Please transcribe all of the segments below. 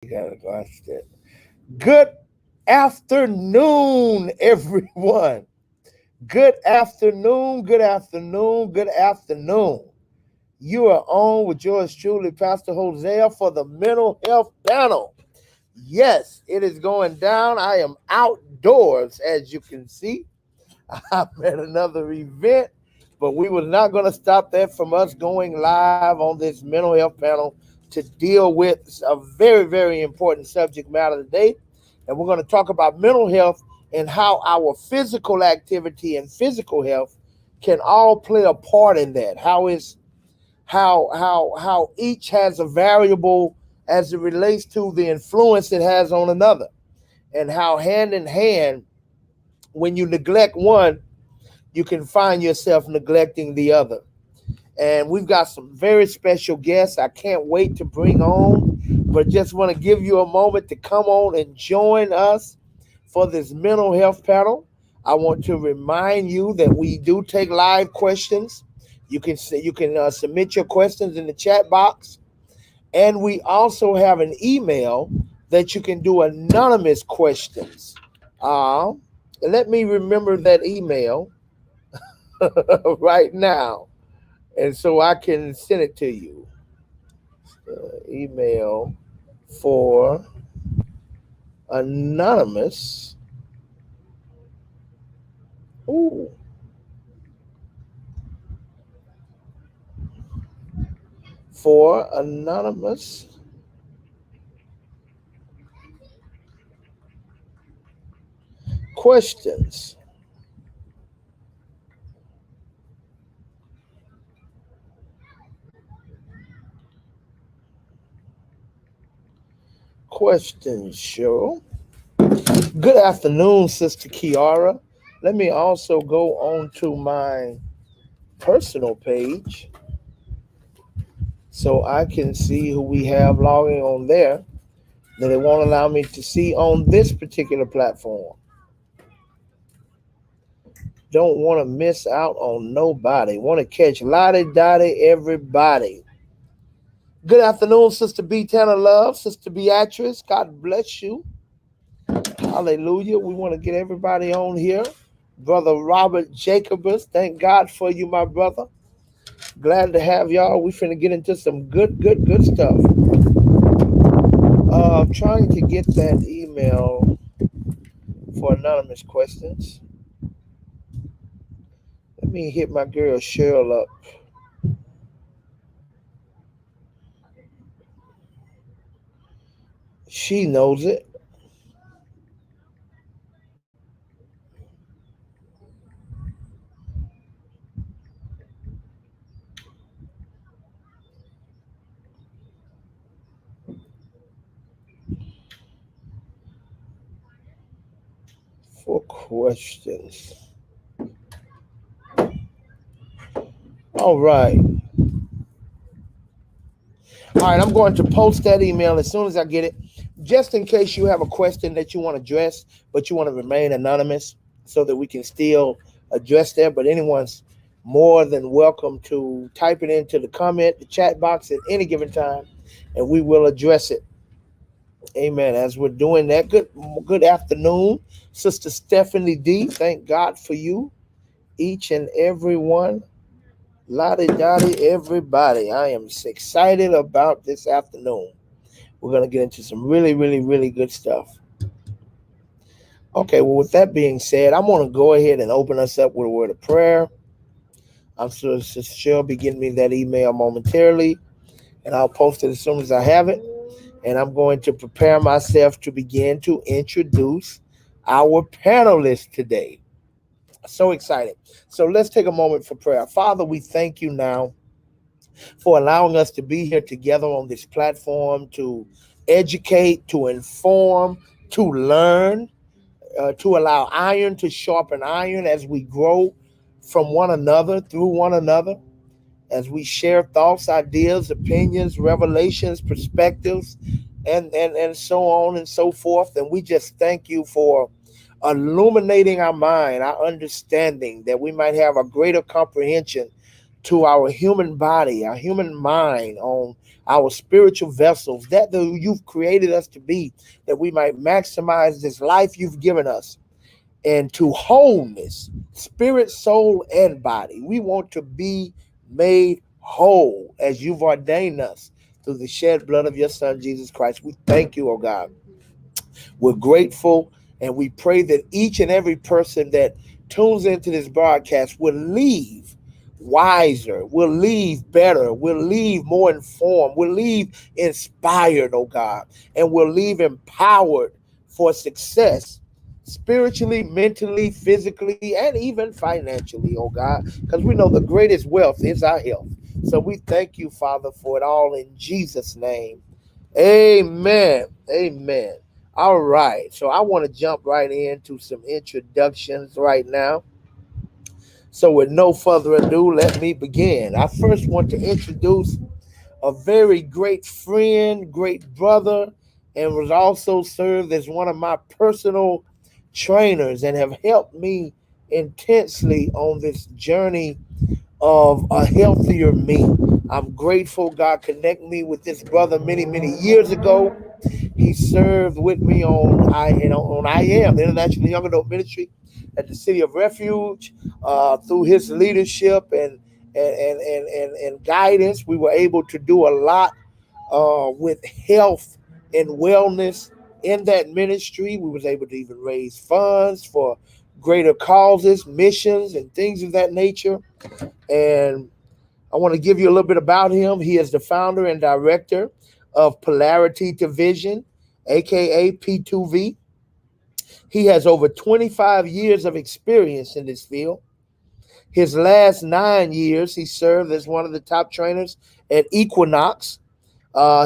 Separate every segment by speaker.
Speaker 1: You gotta watch that. Good afternoon, everyone. Good afternoon, good afternoon, good afternoon. You are on with yours truly, Pastor Hosea, for the mental health panel. Yes, it is going down. I am outdoors, as you can see. I'm at another event, but we was not going to stop that from us going live on this mental health panel to deal with a very, very important subject matter today. And we're going to talk about mental health and how our physical activity and physical health can all play a part in that. How each has a variable as it relates to the influence it has on another, and how hand in hand, when you neglect one, you can find yourself neglecting the other. And we've got some very special guests I can't wait to bring on, but just want to give you a moment to come on and join us for this mental health panel. I want to remind you that we do take live questions. You can submit your questions in the chat box, and we also have an email that you can do anonymous questions. Uh, Let me remember that email right now, and so I can send it to you. Email for anonymous. Ooh, for anonymous questions. Questions, show. Good afternoon, Sister Kiara. Let me also go on to my personal page so I can see who we have logging on there that it won't allow me to see on this particular platform. Don't want to miss out on nobody. Want to catch Lottie Dottie everybody. Good afternoon, Sister B. Tanner Love, Sister Beatrice. God bless you. Hallelujah. We want to get everybody on here. Brother Robert Jacobus, thank God for you, my brother. Glad to have y'all. We finna get into some good stuff. I'm trying to get that email for anonymous questions. Let me hit my girl Cheryl up. She knows it. For questions. All right. All right, I'm going to post that email as soon as I get it, just in case you have a question that you want to address, but you want to remain anonymous so that we can still address that. But anyone's more than welcome to type it into the chat box at any given time, and we will address it. Amen. As we're doing that, good afternoon, Sister Stephanie D. Thank God for you, each and every one. Lottie Dottie, everybody. I am excited about this afternoon. We're going to get into some really good stuff. Okay, well, with that being said, I'm going to go ahead and open us up with a word of prayer. I'm sure Sister Cheryl be getting me that email momentarily, and I'll post it as soon as I have it. And I'm going to prepare myself to begin to introduce our panelists today. So excited. So let's take a moment for prayer. Father, we thank you now for allowing us to be here together on this platform to educate, to inform, to learn, to allow iron to sharpen iron as we grow from one another, through one another, as we share thoughts, ideas, opinions, revelations, perspectives, and so on and so forth. And we just thank you for illuminating our mind, our understanding, that we might have a greater comprehension to our human body, our human mind, on our spiritual vessels that you've created us to be, that we might maximize this life you've given us and to wholeness, spirit, soul, and body. We want to be made whole as you've ordained us through the shed blood of your Son, Jesus Christ. We thank you, oh God. We're grateful, and we pray that each and every person that tunes into this broadcast will leave wiser, will leave better, will leave more informed, will leave inspired, oh God, and will leave empowered for success spiritually, mentally, physically, and even financially, oh God, because we know the greatest wealth is our health. So we thank you, Father, for it all in Jesus' name. Amen. Amen. All right. So I want to jump right into some introductions right now. So with no further ado, let me begin. I first want to introduce a very great friend, great brother, and was also served as one of my personal trainers and have helped me intensely on this journey of a healthier me. I'm grateful God connected me with this brother many, many years ago. He served with me on I Am, the International Young Adult Ministry at the City of Refuge. Through his leadership and guidance, we were able to do a lot with health and wellness in that ministry. We was able to even raise funds for greater causes, missions, and things of that nature. And I want to give you a little bit about him. He is the founder and director of Polarity Division, aka P2V. He has over 25 years of experience in this field. His last 9 years, he served as one of the top trainers at Equinox.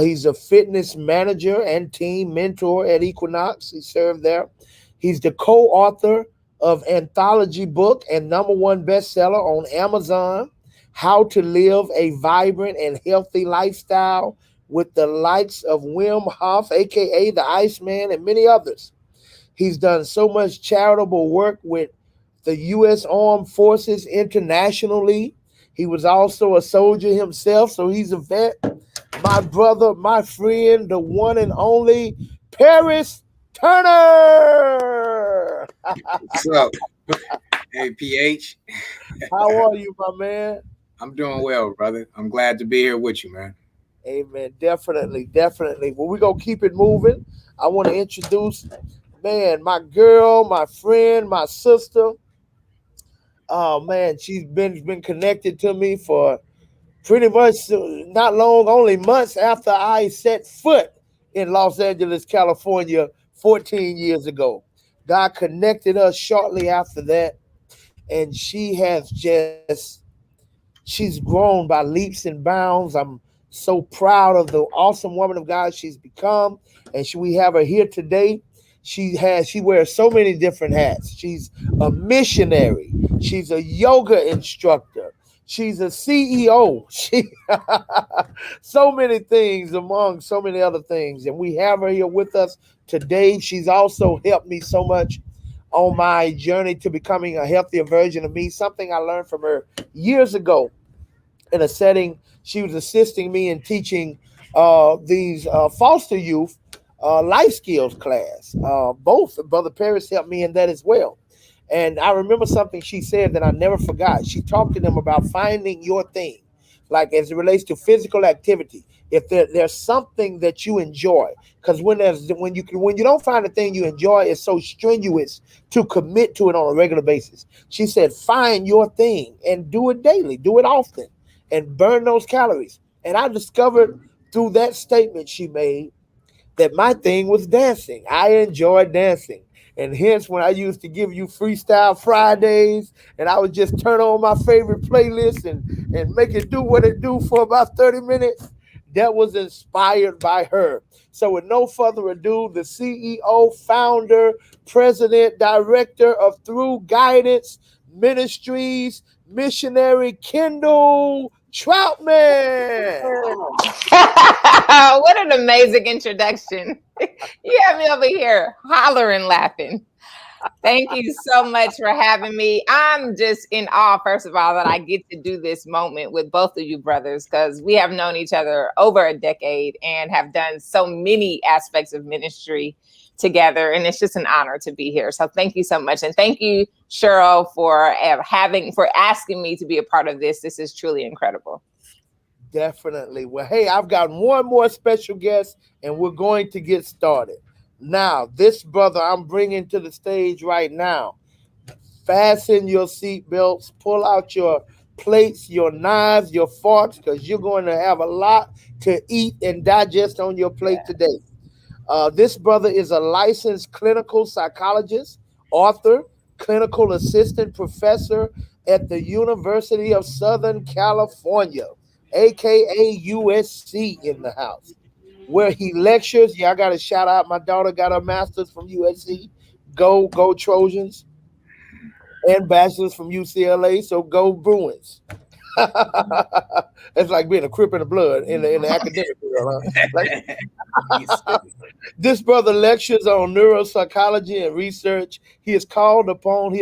Speaker 1: He's a fitness manager and team mentor at Equinox. He served there. He's the co-author of anthology book and number one bestseller on Amazon, How to Live a Vibrant and Healthy Lifestyle with the likes of Wim Hof, aka the Iceman, and many others. He's done so much charitable work with the U.S. Armed Forces internationally. He was also a soldier himself, so he's a vet. My brother, my friend, the one and only Paris Turner.
Speaker 2: What's up? Hey, PH.
Speaker 1: How are you, my man?
Speaker 2: I'm doing well, brother. I'm glad to be here with you, man.
Speaker 1: Amen. Definitely, definitely. Well, we're going to keep it moving. I want to introduce, man, my girl, my friend, my sister. Oh, man, she's been connected to me for pretty much not long, only months after I set foot in Los Angeles, California 14 years ago. God connected us shortly after that, and she's grown by leaps and bounds. I'm so proud of the awesome woman of God she's become, and we have her here today. She wears so many different hats. She's a missionary. She's a yoga instructor. She's a CEO. She so many things among so many other things, and we have her here with us today. She's also helped me so much on my journey to becoming a healthier version of me. Something I learned from her years ago in a setting. She was assisting me in teaching these foster youth life skills class. Both Brother Paris helped me in that as well. And I remember something she said that I never forgot. She talked to them about finding your thing, like as it relates to physical activity. If there's something that you enjoy, because when you don't find a thing you enjoy, it's so strenuous to commit to it on a regular basis. She said, find your thing and do it daily, do it often, and burn those calories. And I discovered through that statement she made that my thing was dancing. I enjoyed dancing. And hence, when I used to give you Freestyle Fridays, and I would just turn on my favorite playlist and make it do what it do for about 30 minutes, that was inspired by her. So, with no further ado, the CEO, founder, president, director of Through Guidance Ministries, missionary Kendall Troutman.
Speaker 3: What an amazing introduction. You have me over here hollering, laughing. Thank you so much for having me. I'm just in awe, first of all, that I get to do this moment with both of you brothers because we have known each other over a decade and have done so many aspects of ministry together. And it's just an honor to be here. So thank you so much. And thank you, Cheryl, for asking me to be a part of this. This is truly incredible.
Speaker 1: Definitely. Well, hey, I've got one more special guest, and we're going to get started. Now, this brother I'm bringing to the stage right now, fasten your seat belts, pull out your plates, your knives, your forks, because you're going to have a lot to eat and digest on your plate today. This brother is a licensed clinical psychologist, author, clinical assistant professor at the University of Southern California, aka USC, in the house, where he lectures. Yeah, I got to shout out my daughter got her master's from USC. Go Trojans, and bachelor's from UCLA. So go Bruins. It's like being a crip in the blood in the academic world, huh? Like
Speaker 2: Yes, sir.
Speaker 1: this brother lectures on neuropsychology and research. He is a called upon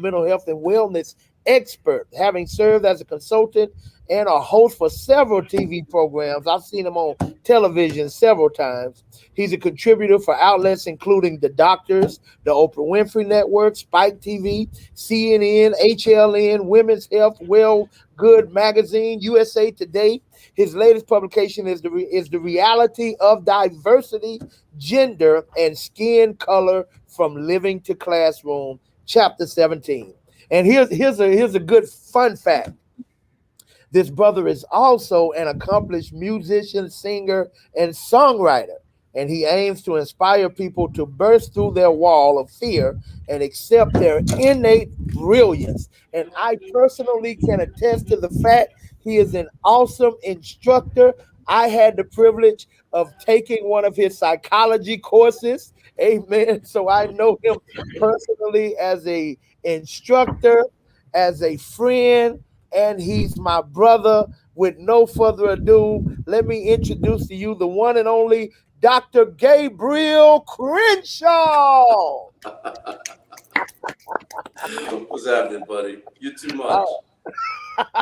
Speaker 1: mental health and wellness expert, having served as a consultant and a host for several TV programs. I've seen him on television several times. He's a contributor for outlets including The Doctors, the Oprah Winfrey Network, Spike TV, CNN, HLN, Women's Health, Well Good Magazine, USA Today. His latest publication is the reality of diversity, gender, and skin color from living to classroom, chapter 17. And here's a good fun fact. This brother is also an accomplished musician, singer, and songwriter, and he aims to inspire people to burst through their wall of fear and accept their innate brilliance. And I personally can attest to the fact he is an awesome instructor. I had the privilege of taking one of his psychology courses. Amen. So I know him personally as a instructor, as a friend, and he's my brother. With no further ado, let me introduce to you the one and only Dr. Gabriel Crenshaw.
Speaker 4: What's happening, buddy? You're too much.
Speaker 1: Oh,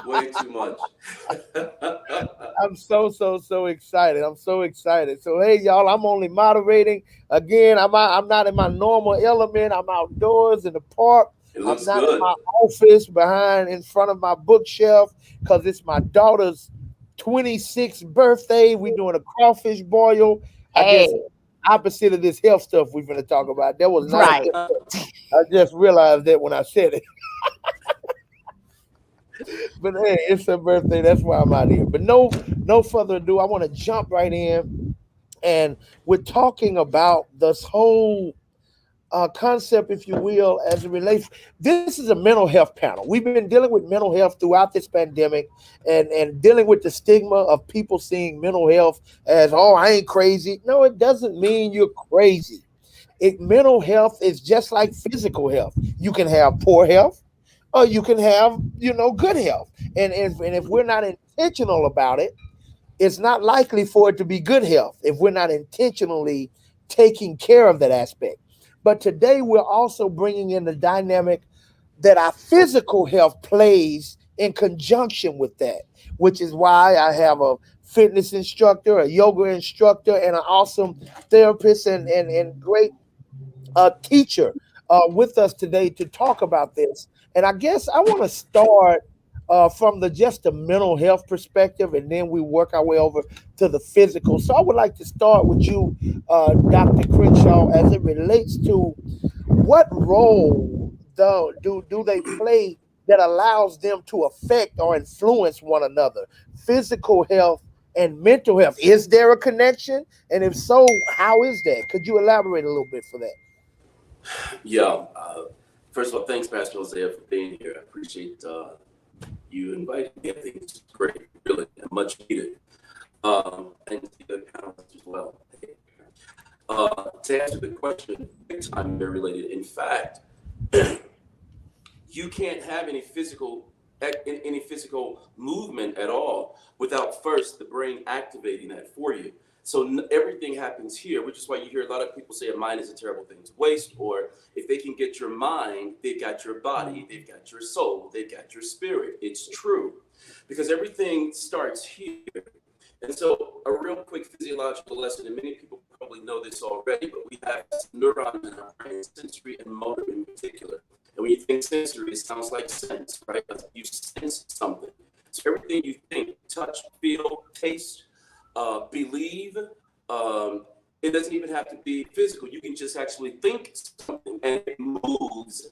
Speaker 4: Way too much.
Speaker 1: I'm so excited. I'm so excited. So hey, y'all, I'm only moderating. Again, I'm not in my normal element. I'm outdoors in the park.
Speaker 4: It
Speaker 1: I'm
Speaker 4: looks
Speaker 1: not in
Speaker 4: good.
Speaker 1: my office behind in front of my bookshelf because it's my daughter's 26th birthday. We doing a crawfish boil. I
Speaker 3: Hey,
Speaker 1: guess opposite of this health stuff we're gonna talk about. That was not a
Speaker 3: right.
Speaker 1: good. I just realized that when I said it. But hey, it's her birthday. That's why I'm out here. But no further ado. I want to jump right in, and we're talking about this whole concept, if you will, as it relates. This is a mental health panel. We've been dealing with mental health throughout this pandemic, and dealing with the stigma of people seeing mental health as, oh, I ain't crazy. No, it doesn't mean you're crazy. Mental health is just like physical health. You can have poor health, or you can have good health. And if we're not intentional about it, it's not likely for it to be good health if we're not intentionally taking care of that aspect. But today we're also bringing in the dynamic that our physical health plays in conjunction with that, which is why I have a fitness instructor, a yoga instructor, and an awesome therapist and great teacher with us today to talk about this. And I guess I want to start from the just the mental health perspective, and then we work our way over to the physical. So I would like to start with you, Dr. Crenshaw, as it relates to what role do they play that allows them to affect or influence one another, physical health and mental health. Is there a connection? And if so, how is that? Could you elaborate a little bit for that?
Speaker 4: Yeah. First of all, thanks, Pastor Hosea, for being here. I appreciate you inviting me. I think it's great, really, and much needed. And to the other panelists as well. To answer the question, big time they're related. In fact, you can't have any physical movement at all without first the brain activating that for you. So everything happens here, which is why you hear a lot of people say a mind is a terrible thing to waste, or if they can get your mind, they've got your body, they've got your soul, they've got your spirit. It's true, because everything starts here. And so a real quick physiological lesson, and many people probably know this already, but we have neurons in our brain, sensory and motor in particular. And when you think sensory, it sounds like sense, right? You sense something. So everything you think, touch, feel, taste, believe, it doesn't even have to be physical. You can just actually think something and it moves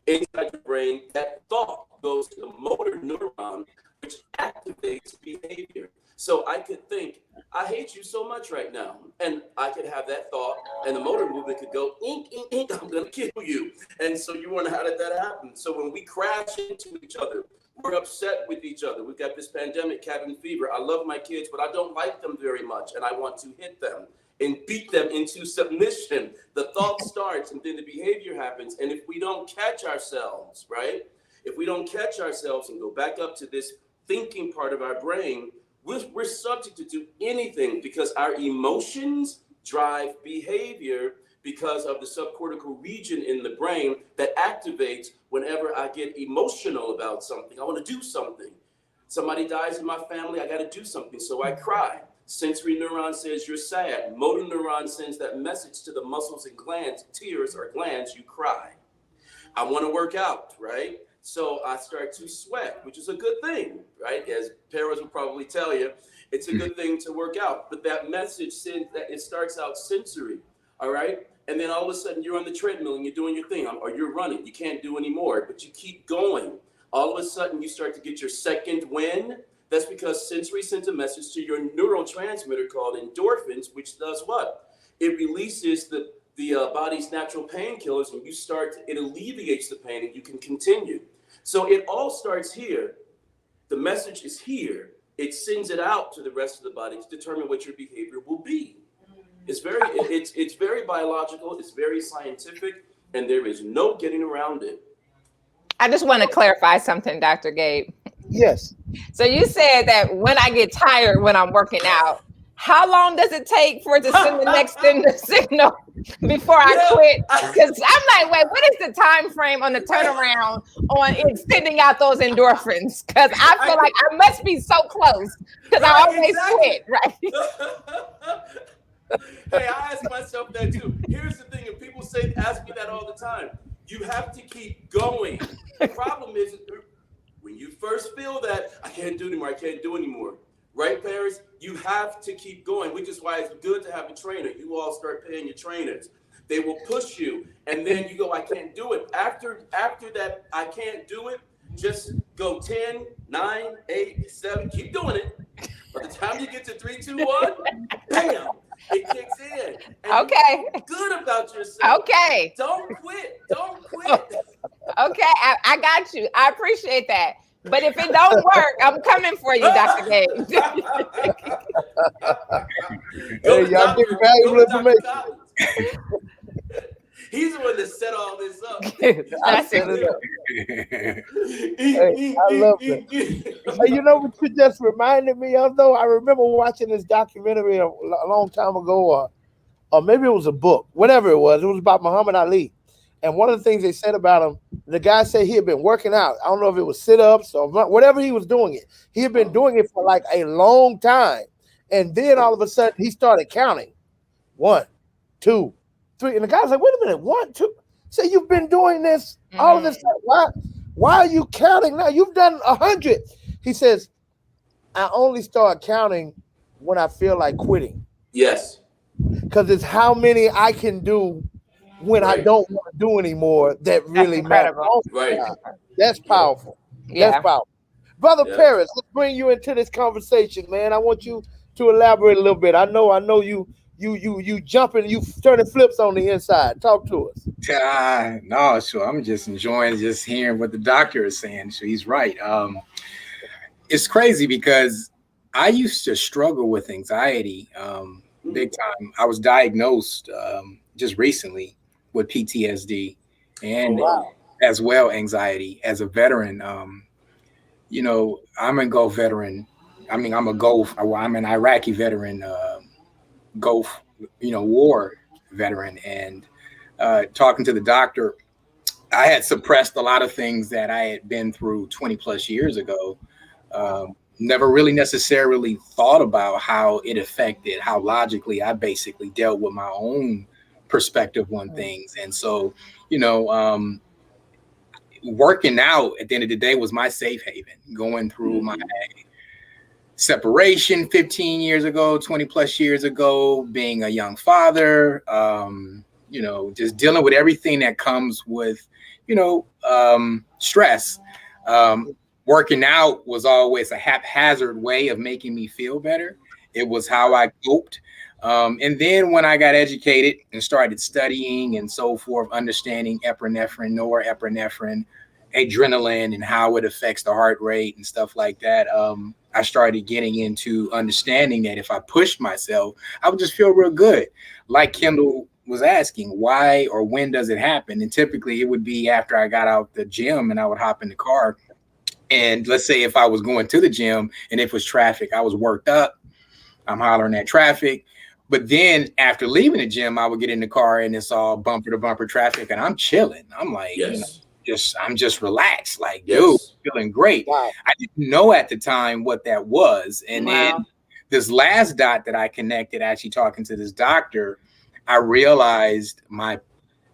Speaker 4: inside your brain. That thought goes to the motor neuron, which activates behavior. So I could think, I hate you so much right now. And I could have that thought, and the motor movement could go, ink, ink, ink, I'm going to kill you. And so you wonder, how did that happen? So when we crash into each other, we're upset with each other. We've got this pandemic, cabin fever. I love my kids, but I don't like them very much. And I want to hit them and beat them into submission. The thought starts, and then the behavior happens. And if we don't catch ourselves, right? If we don't catch ourselves and go back up to this thinking part of our brain, we're subject to do anything, because our emotions drive behavior because of the subcortical region in the brain that activates whenever I get emotional about something. I want to do something. Somebody dies in my family, I got to do something, so I cry. Sensory neuron says you're sad. Motor neuron sends that message to the muscles and glands, tears or glands, you cry. I want to work out, right? So I start to sweat, which is a good thing, right? As parents will probably tell you, it's a good thing to work out. But that message sends that it starts out sensory, all right? And then all of a sudden you're on the treadmill and you're doing your thing, or you're running. You can't do anymore, but you keep going. All of a sudden you start to get your second win. That's because sensory sends a message to your neurotransmitter called endorphins, which does what? It releases the body's natural painkillers, and it alleviates the pain, and you can continue. So it all starts here. The message is here. It sends it out to the rest of the body to determine what your behavior will be. It's very biological. It's very scientific, and there is no getting around it.
Speaker 3: I just want to clarify something, Dr. Gabe.
Speaker 1: Yes.
Speaker 3: So you said that when I get tired when I'm working out, how long does it take for it to send the next signal before I quit? Because I'm like, wait, what is the time frame on the turnaround on extending out those endorphins? Because I feel like I must be so close, because I always quit, right?
Speaker 4: Hey, I ask myself that too. Here's the thing, and people ask me that all the time. You have to keep going. The problem is, when you first feel that, I can't do anymore. Right, Paris? You have to keep going, which is why it's good to have a trainer. You all start paying your trainers. They will push you, and then you go, I can't do it. After that, I can't do it, just go 10, 9, 8, 7, keep doing it. By the time you get to 3, 2, 1, bam, it kicks in. And
Speaker 3: okay.
Speaker 4: you feel good about yourself.
Speaker 3: Okay.
Speaker 4: Don't quit.
Speaker 3: Okay, I got you. I appreciate that. But if it don't work, I'm coming for you, Dr. Gabe.
Speaker 1: Hey, y'all get valuable information.
Speaker 4: He's the one that set all this up.
Speaker 1: I set it up. Hey, I love that. Hey, you know what you just reminded me of, though? I remember watching this documentary a long time ago, or maybe it was a book, whatever it was. It was about Muhammad Ali. And one of the things they said about him, the guy said he had been working out. I don't know if it was sit-ups or whatever he was doing it. He had been doing it for like a long time. And then all of a sudden he started counting. 1, 2, 3. And the guy's like, wait a minute, 1, 2. So you've been doing this all of this time. Why are you counting now? You've done 100. He says, I only start counting when I feel like quitting.
Speaker 4: Yes.
Speaker 1: Because it's how many I can do when I don't want to do anymore that really matters.
Speaker 4: Right.
Speaker 1: That's powerful.
Speaker 3: Yeah.
Speaker 1: That's powerful. Brother Paris, let's bring you into this conversation, man. I want you to elaborate a little bit. I know you jumping, you turning flips on the inside. Talk to us.
Speaker 2: No, sure. I'm just enjoying just hearing what the doctor is saying. So he's right. It's crazy because I used to struggle with anxiety big time. I was diagnosed just recently with PTSD and as well anxiety. As a veteran, I'm a Gulf veteran. I mean, I'm an Iraqi veteran Gulf, war veteran, and talking to the doctor, I had suppressed a lot of things that I had been through 20 plus years ago. Never really necessarily thought about how it affected how logically I basically dealt with my own perspective on things. And so, working out at the end of the day was my safe haven. Going through my separation 15 years ago, 20 plus years ago, being a young father, just dealing with everything that comes with, stress. Working out was always a haphazard way of making me feel better. It was how I coped. And then when I got educated and started studying and so forth, understanding epinephrine, norepinephrine, adrenaline, and how it affects the heart rate and stuff like that, I started getting into understanding that if I pushed myself, I would just feel real good. Like Kendall was asking, why or when does it happen? And typically it would be after I got out the gym and I would hop in the car. And let's say if I was going to the gym and if it was traffic, I was worked up, I'm hollering at traffic. But then after leaving the gym, I would get in the car and it's all bumper to bumper traffic and I'm chilling. I'm like, I'm just relaxed, like, dude, feeling great.
Speaker 1: Wow.
Speaker 2: I didn't know at the time what that was. And then this last dot that I connected, actually talking to this doctor, I realized my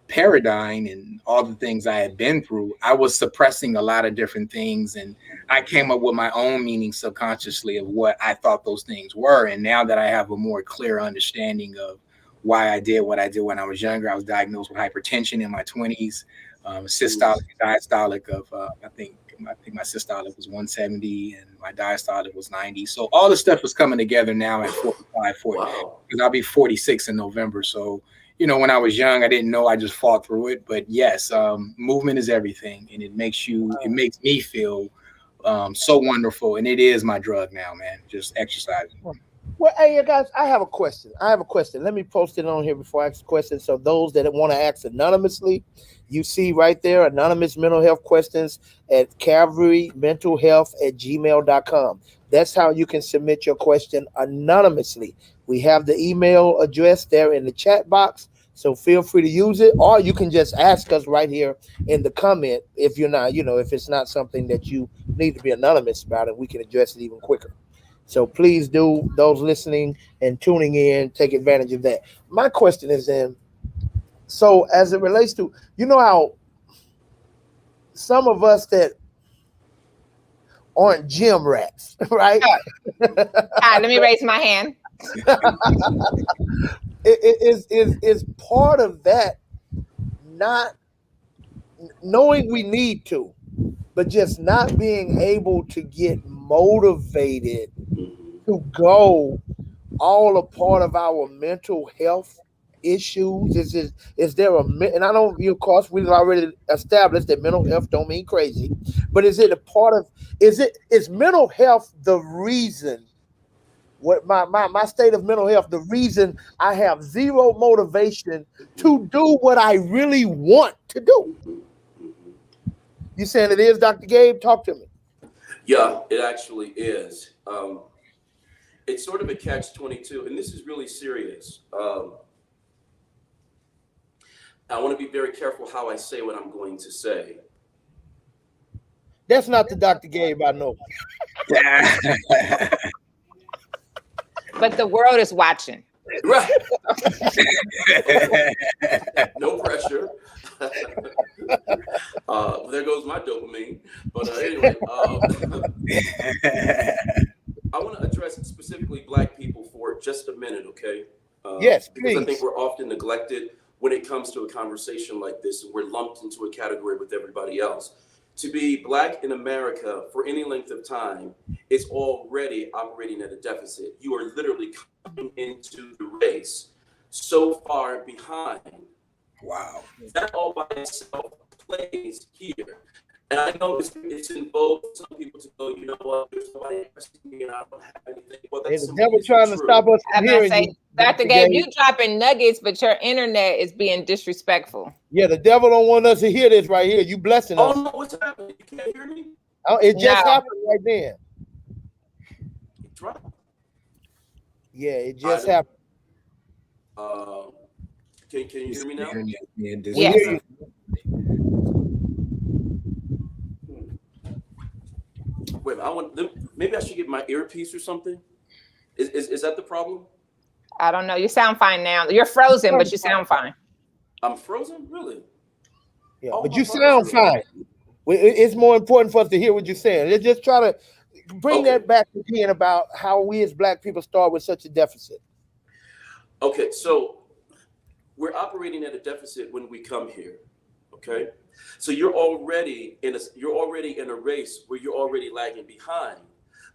Speaker 2: paradigm and all the things I had been through, I was suppressing a lot of different things. And I came up with my own meaning subconsciously of what I thought those things were. And now that I have a more clear understanding of why I did what I did when I was younger, I was diagnosed with hypertension in my 20s, systolic, diastolic of, I think my systolic was 170 and my diastolic was 90. So all the stuff was coming together now at 45, 40, because I'll be 46 in November. So, when I was young, I didn't know, I just fought through it. But yes, movement is everything. And it makes me feel so wonderful. And it is my drug now, man, just exercising.
Speaker 1: Well, hey, you guys, I have a question. Let me post it on here before I ask the question. So those that want to ask anonymously, you see right there, anonymous mental health questions at calvarymentalhealth@gmail.com. That's how you can submit your question anonymously. We have the email address there in the chat box, so feel free to use it, or you can just ask us right here in the comment if you're not, if it's not something that you need to be anonymous about, and we can address it even quicker. So please do, those listening and tuning in, take advantage of that. My question is so as it relates to, how some of us that aren't gym rats, right?
Speaker 3: Let me raise my hand.
Speaker 1: Is part of that not knowing we need to, but just not being able to get motivated to go, all a part of our mental health issues? Is there and I don't, of course, we've already established that mental health don't mean crazy, but is it a part of, is mental health the reason, what my state of mental health, the reason I have zero motivation to do what I really want to do? You saying it is, Dr. Gabe? Talk to me.
Speaker 4: Yeah, it actually is. It's sort of a catch-22, and this is really serious. I want to be very careful how I say what I'm going to say.
Speaker 1: That's not the Dr. Gabe I know.
Speaker 3: But the world is watching.
Speaker 4: Right. No pressure. There goes my dopamine. But anyway, I want to address specifically Black people for just a minute, okay?
Speaker 1: Yes, please.
Speaker 4: Because I think we're often neglected when it comes to a conversation like this, and we're lumped into a category with everybody else. To be Black in America for any length of time is already operating at a deficit. You are literally coming into the race so far behind.
Speaker 2: Wow.
Speaker 4: That all by itself plays here. And I know it's in vogue for some people to go, you know what, there's nobody asking me and I don't have anything. Well, that's
Speaker 1: the devil trying to stop us from hearing you.
Speaker 3: Dr. Gabe, you dropping nuggets, but your internet is being disrespectful.
Speaker 1: Yeah, the devil don't want us to hear this right here. You blessing us.
Speaker 4: Oh, no, what's happening? You can't hear me?
Speaker 1: Oh, it just happened right then.
Speaker 4: It dropped.
Speaker 1: Yeah, it just happened.
Speaker 4: Can you hear me now?
Speaker 1: We hear you.
Speaker 4: Wait, maybe I should get my earpiece or something. Is that the problem?
Speaker 3: I don't know. You sound fine now. You're frozen, but you sound fine.
Speaker 4: I'm frozen, really?
Speaker 1: Yeah, but you sound fine. It's more important for us to hear what you're saying. Let's just try to bring that back again about how we as Black people start with such a deficit.
Speaker 4: Okay, so we're operating at a deficit when we come here. Okay, so you're already in a race where you're already lagging behind,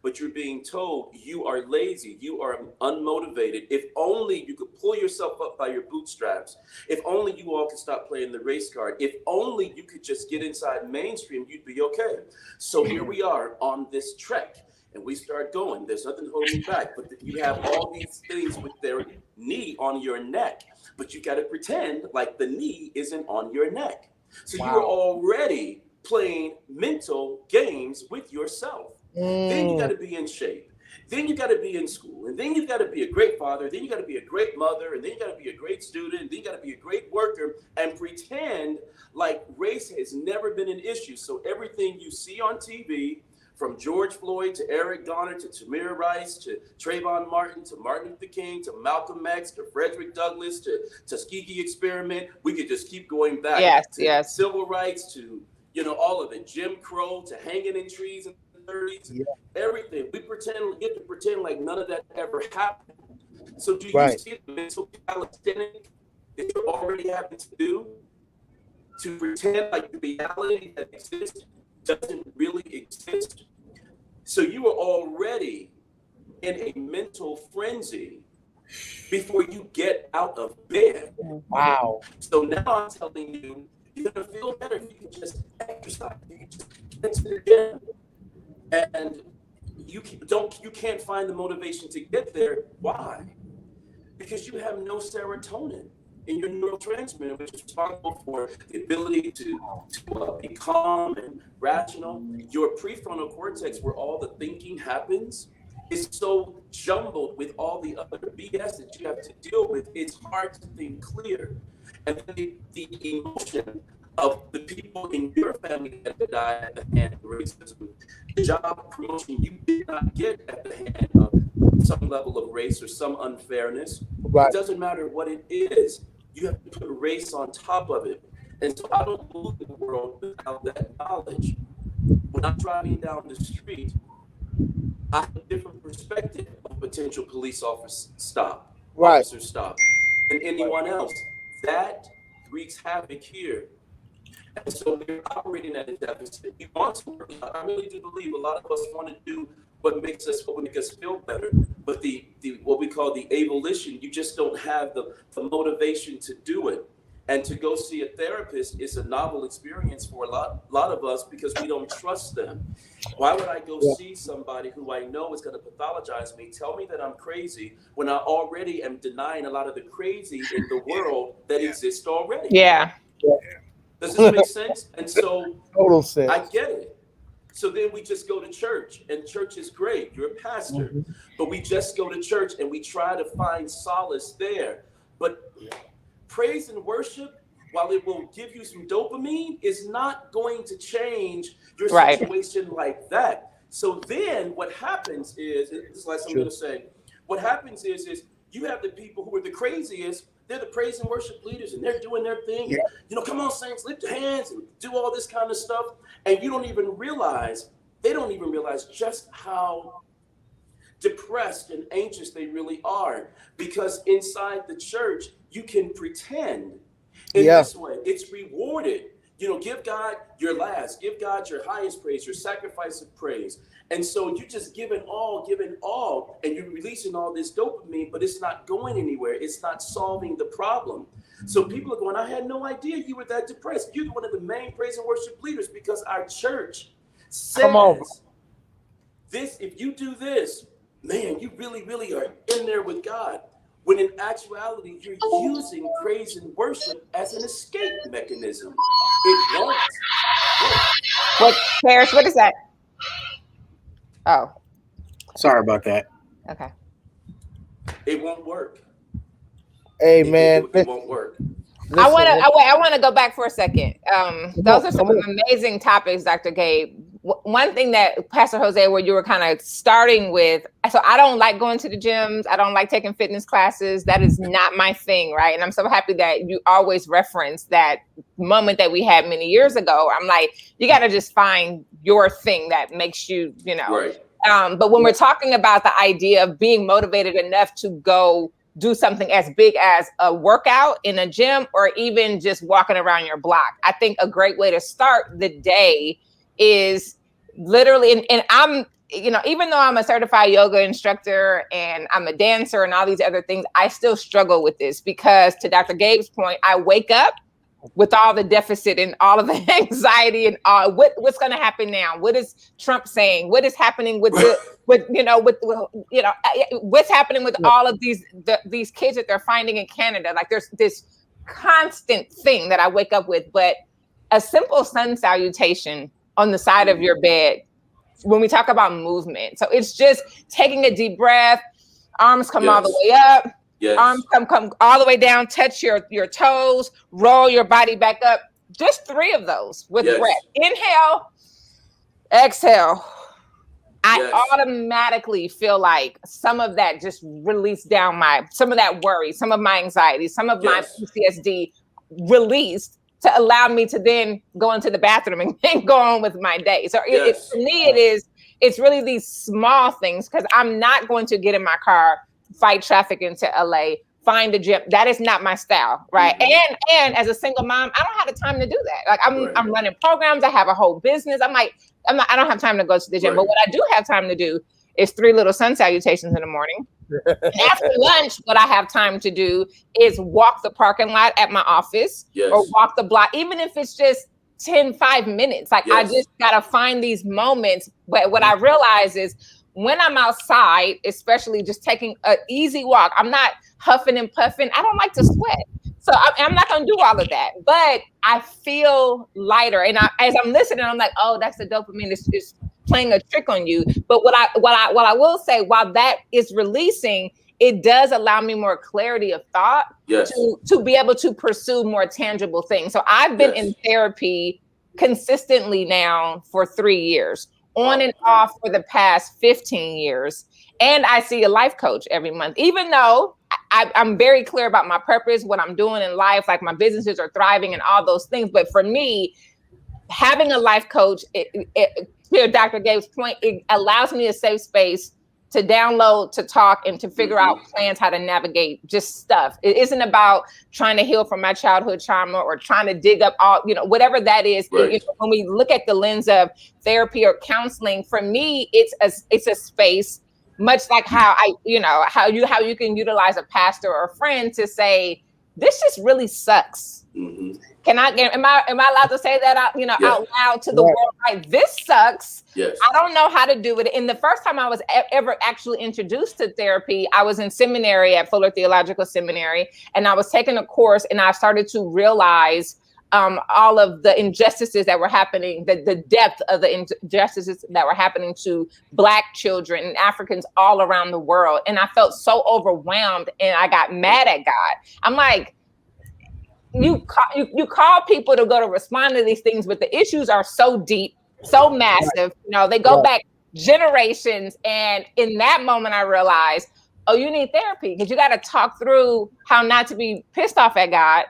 Speaker 4: but you're being told you are lazy, you are unmotivated. If only you could pull yourself up by your bootstraps. If only you all could stop playing the race card. If only you could just get inside mainstream, you'd be okay. So here we are on this trek, and we start going. There's nothing holding me back, but you have all these things with their knee on your neck, but you got to pretend like the knee isn't on your neck. So you're already playing mental games with yourself. Then you got to be in shape. Then you got to be in school. And then you've got to be a great father. Then you got to be a great mother. And then you got to be a great student. And then you got to be a great worker and pretend like race has never been an issue. So everything you see on TV, from George Floyd to Eric Garner to Tamir Rice to Trayvon Martin to Martin Luther King to Malcolm X to Frederick Douglass to Tuskegee experiment, we could just keep going back to civil rights to, all of it, Jim Crow to hanging in trees in the 30s, everything. We get to pretend like none of that ever happened. So do you see the mental calisthenics that you're already having to do to pretend like the reality that exists doesn't really exist? So you are already in a mental frenzy before you get out of bed.
Speaker 1: Wow.
Speaker 4: So now I'm telling you, you're gonna feel better if you can just exercise. You can just get into the gym. And you can't find the motivation to get there. Why? Because you have no serotonin in your neurotransmitter, which is responsible for the ability to be calm and rational. Your prefrontal cortex, where all the thinking happens, is so jumbled with all the other BS that you have to deal with. It's hard to think clear. And then the emotion of the people in your family that died at the hand of racism, the job promotion you did not get at the hand of some level of race or some unfairness. It doesn't matter what it is. You have to put race on top of it. And so I don't move in the world without that knowledge. When I'm driving down the street, I have a different perspective of potential police officer stop than anyone else. That wreaks havoc here. And so we're operating at a deficit. We want to work. I really do believe a lot of us want to do what makes us feel better. But the what we call the avolition, you just don't have the motivation to do it. And to go see a therapist is a novel experience for a lot of us because we don't trust them. Why would I go see somebody who I know is going to pathologize me, tell me that I'm crazy, when I already am denying a lot of the crazy in the world that exists already?
Speaker 3: Yeah.
Speaker 4: Does this make sense? And so
Speaker 1: total sense.
Speaker 4: I get it. So then we just go to church, and church is great. You're a pastor, but we just go to church and we try to find solace there. But praise and worship, while it will give you some dopamine, is not going to change your situation like that. So then what happens is, it's like I'm going to say, what happens is you have the people who are the craziest. They're the praise and worship leaders, and they're doing their thing. Yeah. Come on, saints, lift your hands and do all this kind of stuff. And they don't even realize just how depressed and anxious they really are. Because inside the church, you can pretend in this way. It's rewarded. Give God your last, give God your highest praise, your sacrifice of praise. And so you just giving all, and you're releasing all this dopamine, but it's not going anywhere. It's not solving the problem. So people are going, I had no idea you were that depressed. You're one of the main praise and worship leaders because our church says this, if you do this, man, you really, really are in there with God. When in actuality, you're using praise and worship as an escape mechanism. It won't.
Speaker 3: What, Paris, what is that? Oh.
Speaker 2: Sorry about that.
Speaker 3: Okay.
Speaker 4: It won't work.
Speaker 1: Hey man,
Speaker 4: It won't work.
Speaker 3: I want to go back for a second. Those are some
Speaker 1: on.
Speaker 3: amazing topics, Dr. Gabe. One thing that Pastor Jose, where you were kind of starting with, so I don't like going to the gyms. I don't like taking fitness classes. That is not my thing, right? And I'm so happy that you always reference that moment that we had many years ago. I'm like, you got to just find your thing that makes you,
Speaker 4: Right.
Speaker 3: But when we're talking about the idea of being motivated enough to go do something as big as a workout in a gym or even just walking around your block, I think a great way to start the day is literally, and I'm, even though I'm a certified yoga instructor and I'm a dancer and all these other things, I still struggle with this because, to Dr. Gabe's point, I wake up with all the deficit and all of the anxiety and what's going to happen now? What is Trump saying? What is happening with what's happening with all of these kids that they're finding in Canada? Like, there's this constant thing that I wake up with, but a simple sun salutation on the side of your bed when we talk about movement. So it's just taking a deep breath, arms come all the way up. Yes. Arms come all the way down, touch your toes, roll your body back up. Just 3 of those with breath. Inhale, exhale. I automatically feel like some of that just released down some of that worry, some of my anxiety, some of my PTSD released to allow me to then go into the bathroom and go on with my day. So for me, it's really these small things, because I'm not going to get in my car, fight traffic into LA, find a gym. That is not my style, right? Mm-hmm. And as a single mom, I don't have the time to do that. Like I'm running programs. I have a whole business. I don't have time to go to the gym. But what I do have time to do is 3 little sun salutations in the morning. After lunch, what I have time to do is walk the parking lot at my office or walk the block, even if it's just 5 minutes. Like I just gotta find these moments. But what I realize is, when I'm outside, especially just taking an easy walk, I'm not huffing and puffing. I don't like to sweat. So I'm not going to do all of that. But I feel lighter. And as I'm listening, I'm like, oh, that's the dopamine. It's playing a trick on you. But what I will say, while that is releasing, it does allow me more clarity of thought to be able to pursue more tangible things. So I've been in therapy consistently now for 3 years. On and off for the past 15 years. And I see a life coach every month, even though I'm very clear about my purpose, what I'm doing in life, like my businesses are thriving and all those things. But for me, having a life coach, to Dr. Gabe's point, it allows me a safe space to download, to talk, and to figure out plans how to navigate just stuff. It isn't about trying to heal from my childhood trauma or trying to dig up all, whatever that is. Right. When we look at the lens of therapy or counseling, for me, it's a space, much like how how you can utilize a pastor or a friend to say, this just really sucks. Mm-hmm. Am I allowed to say that out loud to the world? Like, this sucks. Yes. I don't know how to do it. And the first time I was ever actually introduced to therapy, I was in seminary at Fuller Theological Seminary, and I was taking a course, and I started to realize all of the injustices that were happening, the depth of the injustices that were happening to Black children and Africans all around the world. And I felt so overwhelmed, and I got mad at God. I'm like, you call people to go to respond to these things, but the issues are so deep, so massive. They go back generations. And in that moment, I realized, oh, you need therapy, because you got to talk through how not to be pissed off at God,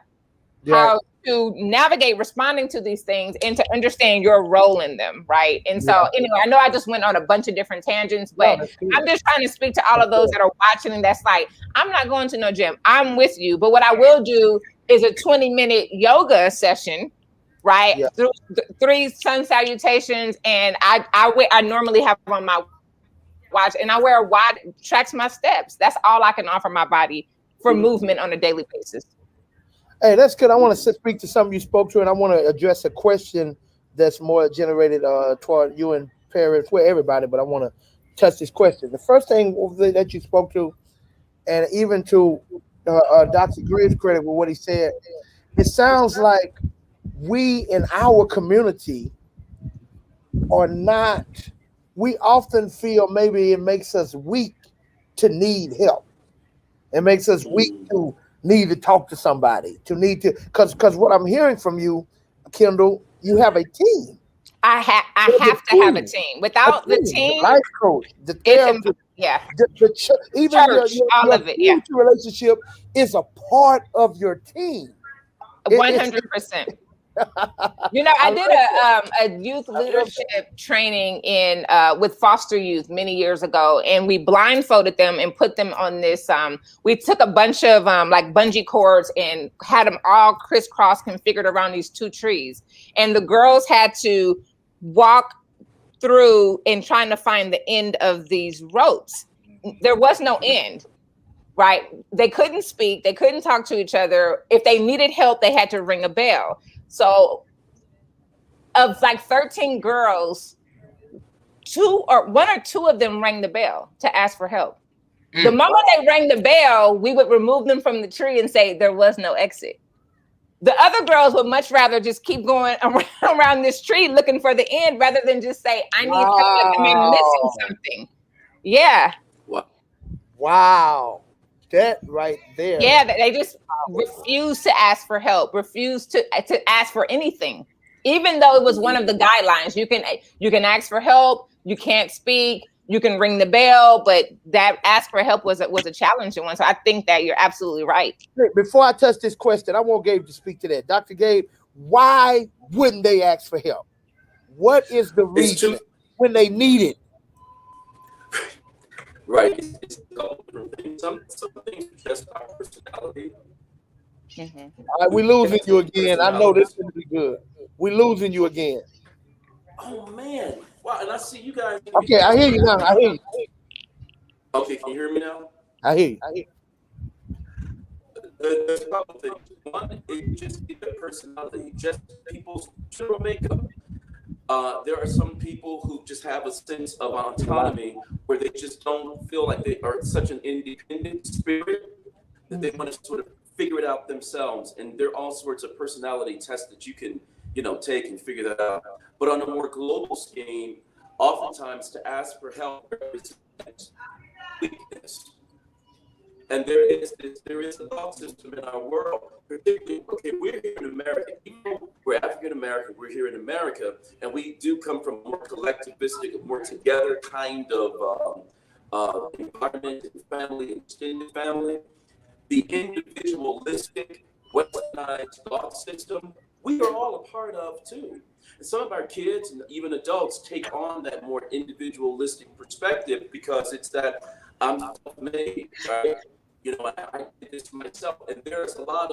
Speaker 3: how to navigate responding to these things, and to understand your role in them, right? And so anyway, I know I just went on a bunch of different tangents, but I'm just trying to speak to all of those that are watching, and that's like, I'm not going to no gym. I'm with you. But what I will do is a 20-minute yoga session, right? 3 sun salutations, and I normally have on my watch, and I wear a watch, tracks my steps. That's all I can offer my body for movement on a daily basis.
Speaker 1: Hey, that's good. I want to speak to something you spoke to, and I want to address a question that's more generated toward you and parents, for everybody, but I want to touch this question. The first thing that you spoke to, and even to Dr. Greer's credit with what he said, it sounds like we in our community we often feel maybe it makes us weak to need help. It makes us weak to need to talk to somebody, because what I'm hearing from you, Kendall, you have a team.
Speaker 3: I
Speaker 1: There's
Speaker 3: have to have a team. Without the
Speaker 1: the
Speaker 3: team,
Speaker 1: life coach, the
Speaker 3: it's
Speaker 1: therapist,
Speaker 3: yeah,
Speaker 1: even
Speaker 3: church, all
Speaker 1: your
Speaker 3: of it. Yeah,
Speaker 1: spiritual relationship is a part of your team. It's
Speaker 3: 100%. You know, I
Speaker 1: I
Speaker 3: did
Speaker 1: like that.
Speaker 3: a youth
Speaker 1: I love that.
Speaker 3: leadership training in with foster youth many years ago, and we blindfolded them and put them on this. We took a bunch of like bungee cords and had them all crisscross configured around these two trees, and the girls had to walk through and trying to find the end of these ropes. There was no end. Right? They couldn't speak, they couldn't talk to each other. If they needed help, they had to ring a bell. So of like 13 girls, one or two of them rang the bell to ask for help. The moment they rang the bell, we would remove them from the tree and say there was no exit. The other girls would much rather just keep going around this tree looking for the end rather than just say, I need help, like, am I missing something? Yeah.
Speaker 1: Wow. That right there.
Speaker 3: Yeah, they just refuse to ask for help, refuse to ask for anything, even though it was one of the guidelines. You can ask for help, you can't speak, you can ring the bell, but that ask for help was a challenging one. So I think that you're absolutely right.
Speaker 1: Before I touch this question, I want Gabe to speak to that. Dr. Gabe, why wouldn't they ask for help? What is the reason when they need it?
Speaker 4: Right. It's a couple different things. Some things are just our personality.
Speaker 1: All right, we're losing you again. I know this is going to be good. We're losing you again.
Speaker 4: Oh, man. Wow, and I see you guys.
Speaker 1: Okay, I hear you now. I hear you.
Speaker 4: Okay, can you hear me now?
Speaker 1: I hear you.
Speaker 4: There's a couple things. One is just their personality, just people's general makeup. There are some people who just have a sense of autonomy where they just don't feel like they are such an independent spirit that they want to sort of figure it out themselves. And there are all sorts of personality tests that you can, take and figure that out. But on a more global scheme, oftentimes to ask for help represents weakness. And there is a thought system in our world, particularly, okay, we're here in America. We're African American, we're here in America, and we do come from a more collectivistic, more together kind of environment and family, and extended family. The individualistic, westernized thought system, we are all a part of too. And some of our kids and even adults take on that more individualistic perspective because it's that I'm self-made, right? I did this myself, and there's a lot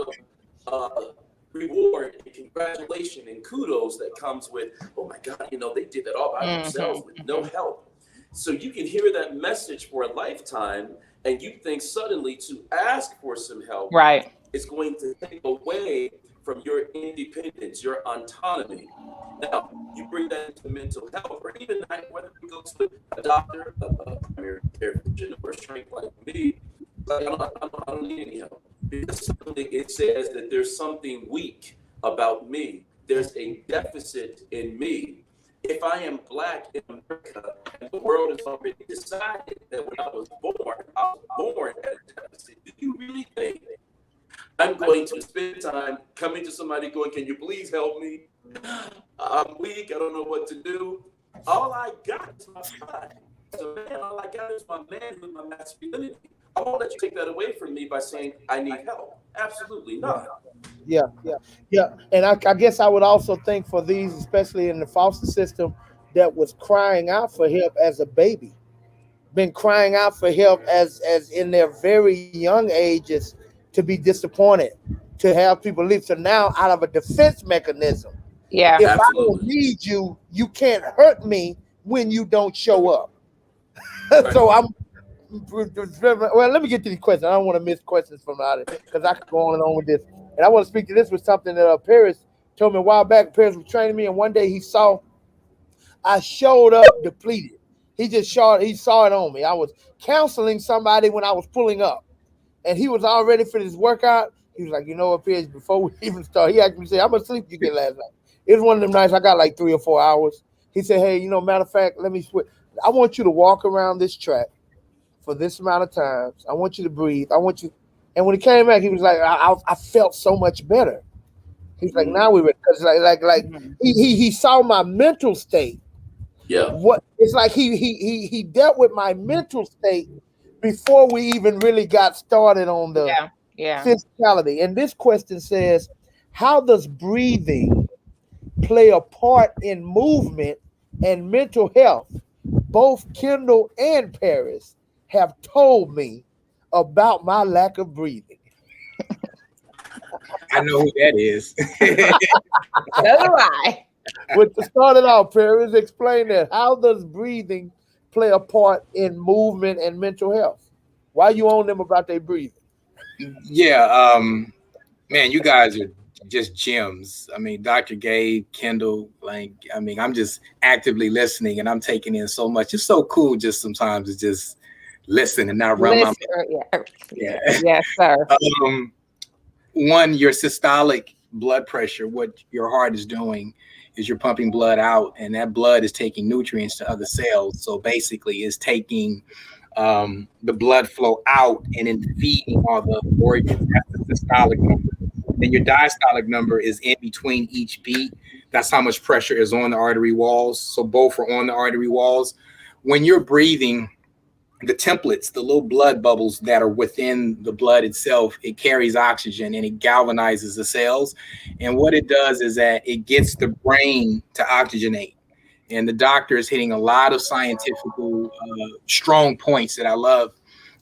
Speaker 4: of reward and congratulation and kudos that comes with, oh my God, they did that all by themselves with no help. So you can hear that message for a lifetime, and you think suddenly to ask for some help,
Speaker 3: right, is
Speaker 4: going to take away from your independence, your autonomy. Now, you bring that into mental health, or even whether you go to a doctor, a primary care physician, or a shrink like me. I don't need any help because it says that there's something weak about me. There's a deficit in me. If I am Black in America and the world has already decided that when I was born at a deficit, do you really think I'm going to spend time coming to somebody going, can you please help me? I'm weak. I don't know what to do. All I got is my pride. So, man, all I got is my manhood, my masculinity. I won't let you take that away from me by saying I need help. Absolutely not.
Speaker 1: Yeah. And I guess I would also think for these, especially in the foster system, that was crying out for help as a baby, been crying out for help as in their very young ages, to be disappointed, to have people leave. So now, out of a defense mechanism,
Speaker 3: yeah,
Speaker 1: if
Speaker 4: absolutely.
Speaker 1: I don't need you, you can't hurt me when you don't show up.
Speaker 4: Right.
Speaker 1: So well, let me get to these questions. I don't want to miss questions from out because I could go on and on with this. And I want to speak to this with something that Paris told me a while back. Paris was training me, and one day he saw I showed up depleted. He saw it on me. I was counseling somebody when I was pulling up, and he was all ready for this workout. He was like, what, Paris, before we even start, he asked me, said, how much sleep you get last night? It was one of them nights I got like 3 or 4 hours. He said, hey, matter of fact, let me switch. I want you to walk around this track for this amount of times. I want you to breathe. I want you And when he came back, he was like, I felt so much better. He's like, now we because he saw my mental state.
Speaker 4: Yeah.
Speaker 1: What it's like he dealt with my mental state before we even really got started on the physicality. And this question says, how does breathing play a part in movement and mental health? Both Kendall and Paris have told me about my lack of breathing.
Speaker 2: I know who that is.
Speaker 3: So do I.
Speaker 1: But to start it off, Paris, explain that. How does breathing play a part in movement and mental health? Why you on them about their breathing?
Speaker 2: Yeah, man, you guys are just gems. I mean, Dr. Gabe, Kendall, like, I mean, I'm just actively listening and I'm taking in so much. It's so cool just sometimes to just listen and not run my mouth.
Speaker 3: Yeah. Yes, sir.
Speaker 2: One, your systolic blood pressure, what your heart is doing is you're pumping blood out, and that blood is taking nutrients to other cells. So basically it's taking the blood flow out and then feeding all the organs. That's the systolic number. Then your diastolic number is in between each beat. That's how much pressure is on the artery walls. So both are on the artery walls. When you're breathing, the templates, the little blood bubbles that are within the blood itself, it carries oxygen and it galvanizes the cells. And what it does is that it gets the brain to oxygenate. And the doctor is hitting a lot of scientific strong points that I love,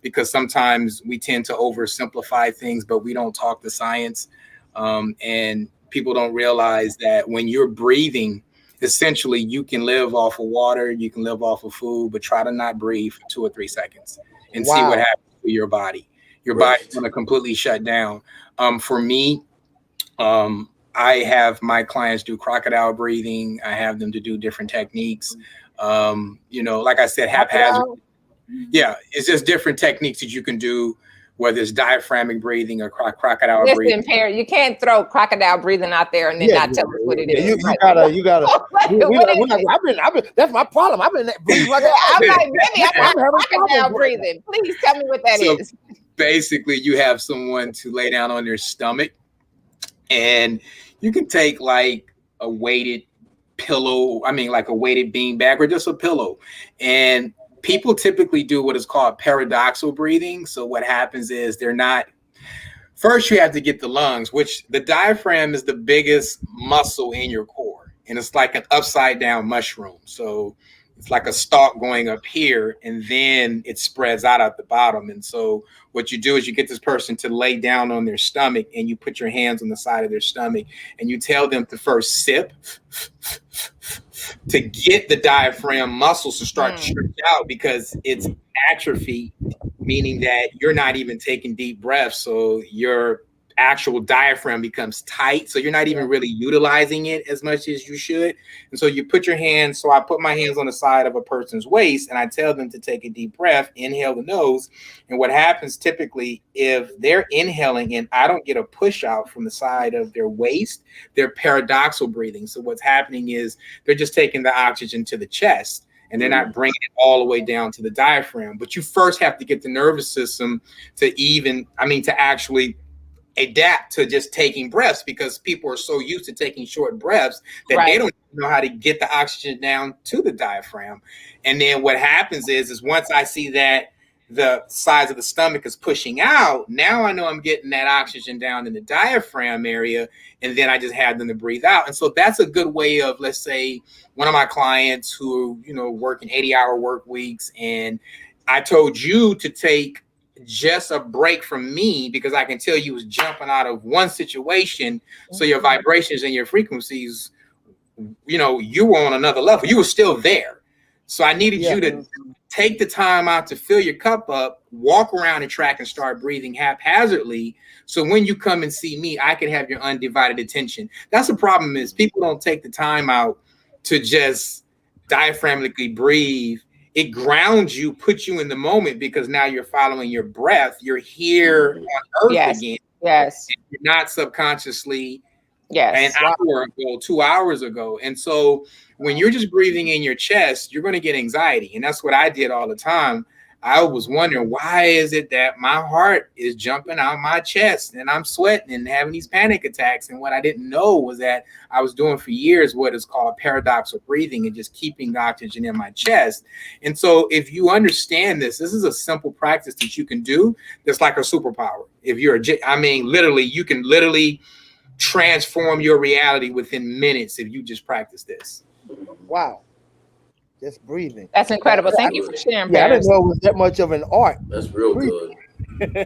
Speaker 2: because sometimes we tend to oversimplify things, but we don't talk the science. And people don't realize that when you're breathing, essentially you can live off of water, you can live off of food, but try to not breathe for 2 or 3 seconds and see what happens to your body. Your body's going to completely shut down. For me, I have my clients do crocodile breathing. I have them to do different techniques. Like I said, haphazard. Yeah, it's just different techniques that you can do, whether it's diaphragmic breathing or crocodile breathing.
Speaker 3: Listen, Perry, you can't throw crocodile breathing out there and then not tell us what it is.
Speaker 1: You gotta. That's my problem. I've been breathing like that.
Speaker 3: I'm like, maybe I'm not crocodile breathing. Please tell me what that is.
Speaker 2: Basically, you have someone to lay down on their stomach, and you can take like a weighted pillow. I mean, like a weighted bean bag or just a pillow, and people typically do what is called paradoxal breathing. So what happens is first you have to get the lungs, which the diaphragm is the biggest muscle in your core. And it's like an upside down mushroom. So it's like a stalk going up here and then it spreads out at the bottom. And so what you do is you get this person to lay down on their stomach and you put your hands on the side of their stomach and you tell them to first sip to get the diaphragm muscles to start to stretch out, because it's atrophy, meaning that you're not even taking deep breaths. So your actual diaphragm becomes tight. So you're not even really utilizing it as much as you should. And so you put your hands. So I put my hands on the side of a person's waist and I tell them to take a deep breath, inhale the nose. And what happens typically, if they're inhaling and I don't get a push out from the side of their waist, they're paradoxal breathing. So what's happening is they're just taking the oxygen to the chest and they're not bringing it all the way down to the diaphragm. But you first have to get the nervous system to actually adapt to just taking breaths, because people are so used to taking short breaths that they don't know how to get the oxygen down to the diaphragm. And then what happens is once I see that the size of the stomach is pushing out, now I know I'm getting that oxygen down in the diaphragm area, and then I just have them to breathe out. And so that's a good way of, let's say, one of my clients who, working 80-hour work weeks, and I told you to take just a break from me because I can tell you was jumping out of one situation. So your vibrations and your frequencies, you were on another level. You were still there. So I needed you to take the time out to fill your cup up, walk around the track and start breathing haphazardly. So when you come and see me, I can have your undivided attention. That's the problem, is people don't take the time out to just diaphragmatically breathe. It grounds you, puts you in the moment, because now you're following your breath. You're here on earth again.
Speaker 3: Yes.
Speaker 2: You're not subconsciously an hour ago, 2 hours ago. And so when you're just breathing in your chest, you're going to get anxiety. And that's what I did all the time. I was wondering, why is it that my heart is jumping out my chest and I'm sweating and having these panic attacks? And what I didn't know was that I was doing for years what is called paradoxical breathing and just keeping the oxygen in my chest. And so if you understand this is a simple practice that you can do that's like a superpower. If you're literally, you can literally transform your reality within minutes if you just practice this.
Speaker 1: Wow. Just breathing.
Speaker 3: That's incredible. Thank you for sharing,
Speaker 1: Yeah, I
Speaker 3: Paris.
Speaker 1: didn't know it was that much of an art.
Speaker 4: That's real good.
Speaker 2: Because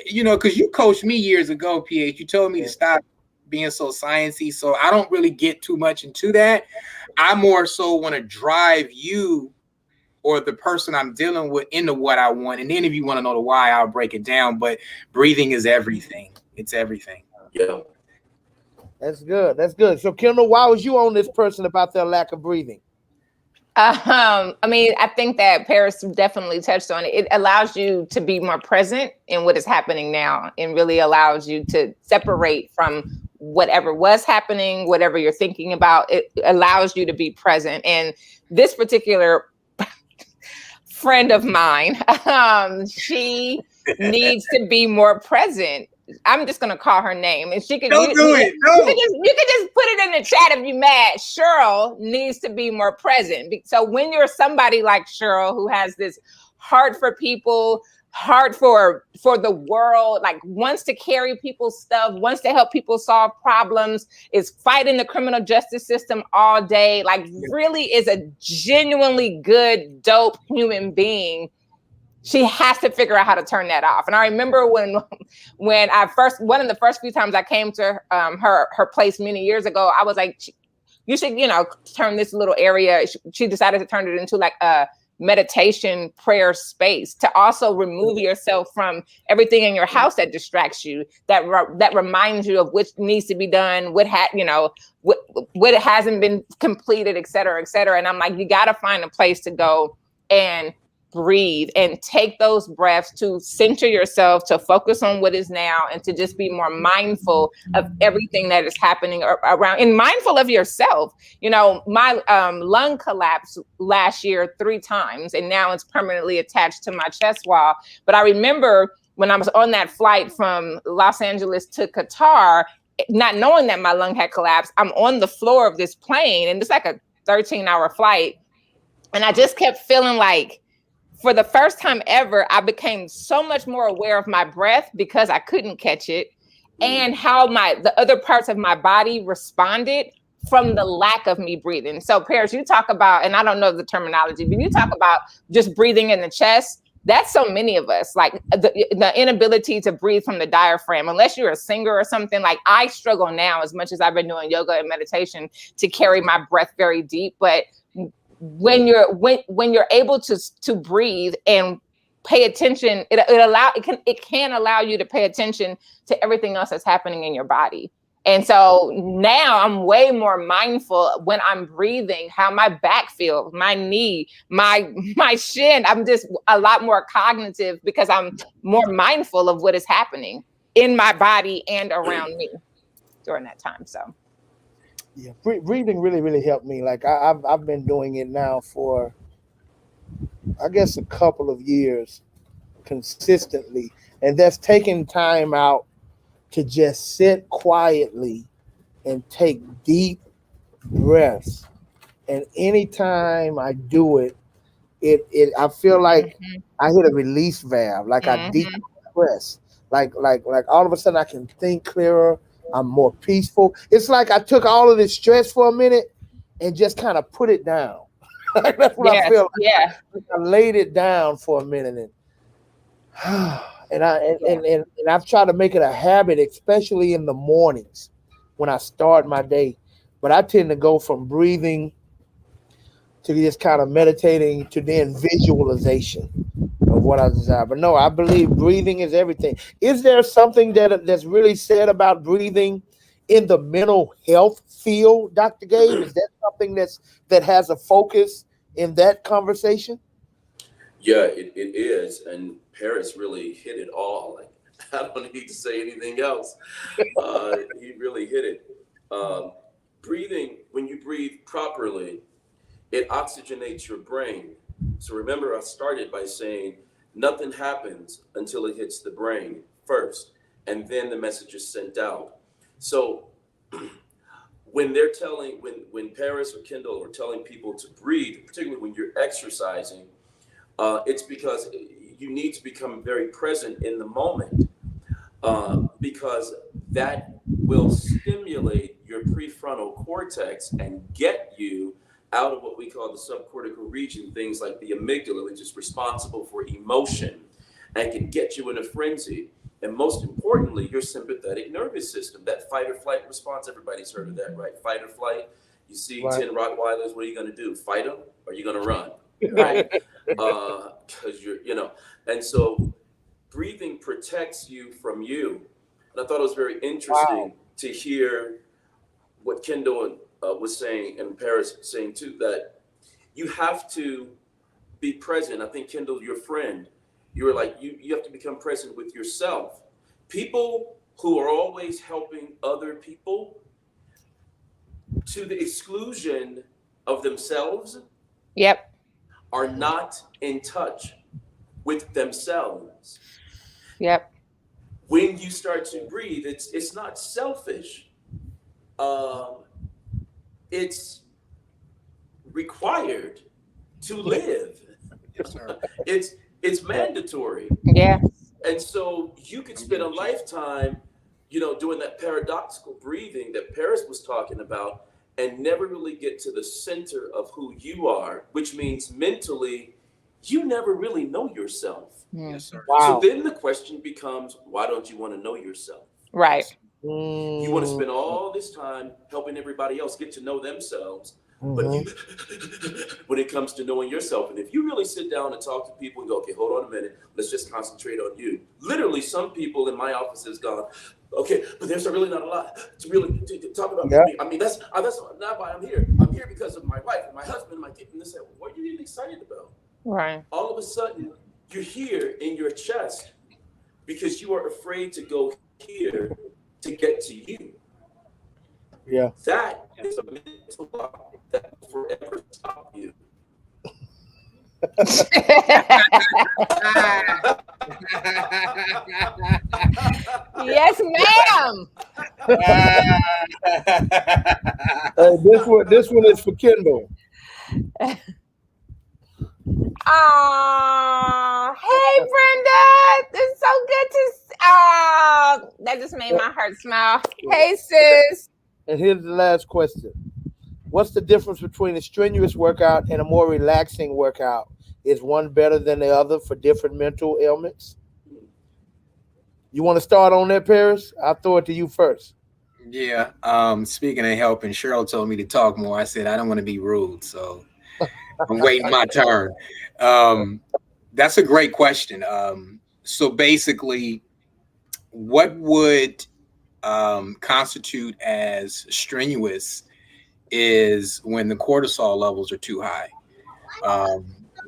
Speaker 2: because you coached me years ago, PH. You told me to stop being so sciencey, so I don't really get too much into that. I more so want to drive you or the person I'm dealing with into what I want, and then if you want to know the why, I'll break it down. But breathing is everything. It's everything.
Speaker 4: Yeah.
Speaker 1: That's good. That's good. So, Kendall, why was you on this person about their lack of breathing?
Speaker 3: I think that Paris definitely touched on it. It allows you to be more present in what is happening now, and really allows you to separate from whatever was happening, whatever you're thinking about. It allows you to be present. And this particular friend of mine, she needs to be more present. I'm just gonna call her name, and she can.
Speaker 2: Don't do it. No.
Speaker 3: You can just put it in the chat if you're mad. Cheryl needs to be more present. So when you're somebody like Cheryl who has this heart for people, heart for the world, like wants to carry people's stuff, wants to help people solve problems, is fighting the criminal justice system all day, like really is a genuinely good, dope human being. She has to figure out how to turn that off. And I remember when I first, one of the first few times I came to her place many years ago, I was like, you should, turn this little area. She decided to turn it into like a meditation prayer space to also remove yourself from everything in your house that distracts you, that reminds you of what needs to be done, what hasn't been completed, et cetera, et cetera. And I'm like, you got to find a place to go and breathe and take those breaths to center yourself, to focus on what is now, and to just be more mindful of everything that is happening around, and mindful of yourself. My lung collapsed last year 3 times, and now it's permanently attached to my chest wall. But I remember when I was on that flight from Los Angeles to Qatar, not knowing that my lung had collapsed, I'm on the floor of this plane, and it's like a 13-hour flight. And I just kept feeling like, for the first time ever, I became so much more aware of my breath because I couldn't catch it, and how the other parts of my body responded from the lack of me breathing. So Paris, you talk about, and I don't know the terminology, but you talk about just breathing in the chest. That's so many of us, like the inability to breathe from the diaphragm, unless you're a singer or something. Like I struggle now, as much as I've been doing yoga and meditation, to carry my breath very deep. But when you're able to breathe and pay attention, it can allow you to pay attention to everything else that's happening in your body. And so now I'm way more mindful when I'm breathing, how my back feels, my knee, my shin. I'm just a lot more cognitive because I'm more mindful of what is happening in my body and around me during that time. So
Speaker 1: yeah, breathing really, really helped me. Like I've been doing it now for, I guess, a couple of years consistently, and that's taking time out to just sit quietly and take deep breaths. And anytime I do it, I feel like I hit a release valve, like I decompress, like all of a sudden I can think clearer. I'm more peaceful. It's like I took all of this stress for a minute and just kind of put it down. That's what I feel like.
Speaker 3: Yeah.
Speaker 1: I laid it down for a minute, and I've tried to make it a habit, especially in the mornings when I start my day. But I tend to go from breathing to just kind of meditating to then visualization of what I desire. But no, I believe breathing is everything. Is there something that's really said about breathing in the mental health field, Dr. Gabe? Is that something that has a focus in that conversation?
Speaker 4: Yeah, it is. And Paris really hit it all. Like, I don't need to say anything else. He really hit it. Breathing, when you breathe properly, it oxygenates your brain. So remember, I started by saying nothing happens until it hits the brain first, and then the message is sent out. So when they're telling, when Paris or Kendall are telling people to breathe, particularly when you're exercising, it's because you need to become very present in the moment, because that will stimulate your prefrontal cortex and get you out of what we call the subcortical region, things like the amygdala, which is responsible for emotion and can get you in a frenzy. And most importantly, your sympathetic nervous system, that fight or flight response. Everybody's heard of that, right? Fight or flight. You see 10 Rottweilers, what are you going to do? Fight them or are you going to run? Right? Because and so breathing protects you from you. And I thought it was very interesting to hear what Kendall was saying and Paris saying too, that you have to be present. I think, Kendall, your friend, you were like, you have to become present with yourself. People who are always helping other people to the exclusion of themselves are not in touch with themselves. When you start to breathe, it's not selfish. It's required to live.
Speaker 2: Yes, sir.
Speaker 4: It's mandatory.
Speaker 3: Yeah.
Speaker 4: And so you could spend a lifetime, doing that paradoxical breathing that Paris was talking about and never really get to the center of who you are, which means mentally, you never really know yourself.
Speaker 2: Yes, sir.
Speaker 4: So then the question becomes, why don't you want to know yourself?
Speaker 3: Right.
Speaker 4: You want to spend all this time helping everybody else get to know themselves. But when it comes to knowing yourself, and if you really sit down and talk to people and go, okay, hold on a minute, let's just concentrate on you. Literally, some people in my office has gone, okay, but there's really not a lot to really to talk about me. I mean, that's not why I'm here. I'm here because of my wife and my husband and my kid. And they say, well, what are you getting excited about?
Speaker 3: Right.
Speaker 4: All of a sudden, you're here in your chest because you are afraid to go here to get to you.
Speaker 1: Yeah.
Speaker 4: That is a mental block that will forever stop you.
Speaker 3: Yes, ma'am.
Speaker 1: This one is for Kendall.
Speaker 3: Hey, Brenda. It's so good to that just made my heart smile. Hey, sis.
Speaker 1: And here's the last question. What's the difference between a strenuous workout and a more relaxing workout? Is one better than the other for different mental ailments? You want to start on that, Paris? I'll throw it to you first.
Speaker 2: Yeah. Speaking of helping, Cheryl told me to talk more. I said, I don't want to be rude, so I'm waiting my turn. That's a great question. So basically, what would constitute as strenuous is when the cortisol levels are too high.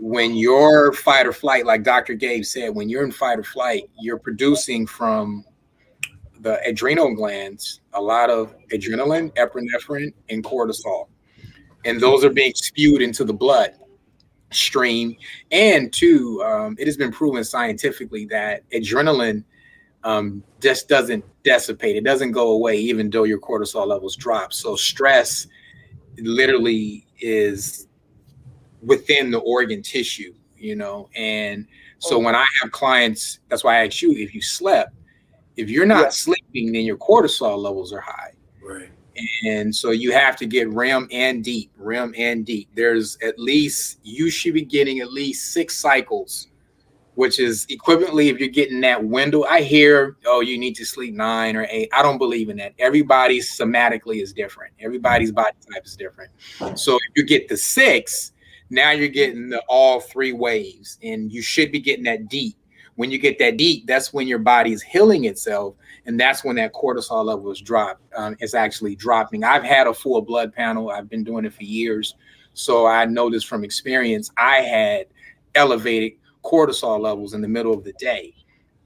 Speaker 2: When you're fight or flight, like Dr. Gabe said, when you're in fight or flight, you're producing from the adrenal glands a lot of adrenaline, epinephrine, and cortisol. And those are being spewed into the blood stream. And two, it has been proven scientifically that adrenaline just doesn't dissipate. It doesn't go away, even though your cortisol levels drop. So stress literally is within the organ tissue, and so when I have clients, that's why I ask you if you slept. If you're not sleeping, then your cortisol levels are high.
Speaker 4: Right.
Speaker 2: And so you have to get REM and deep. There's you should be getting at least 6 cycles, which is equivalently, if you're getting that window. I hear, you need to sleep 9 or 8. I don't believe in that. Everybody somatically is different. Everybody's body type is different. So if you get the 6, now you're getting all 3 waves, and you should be getting that deep. When you get that deep, that's when your body is healing itself, and that's when that cortisol level is dropped. It's actually dropping. I've had a full blood panel. I've been doing it for years, so I know this from experience. I had elevated cortisol levels in the middle of the day,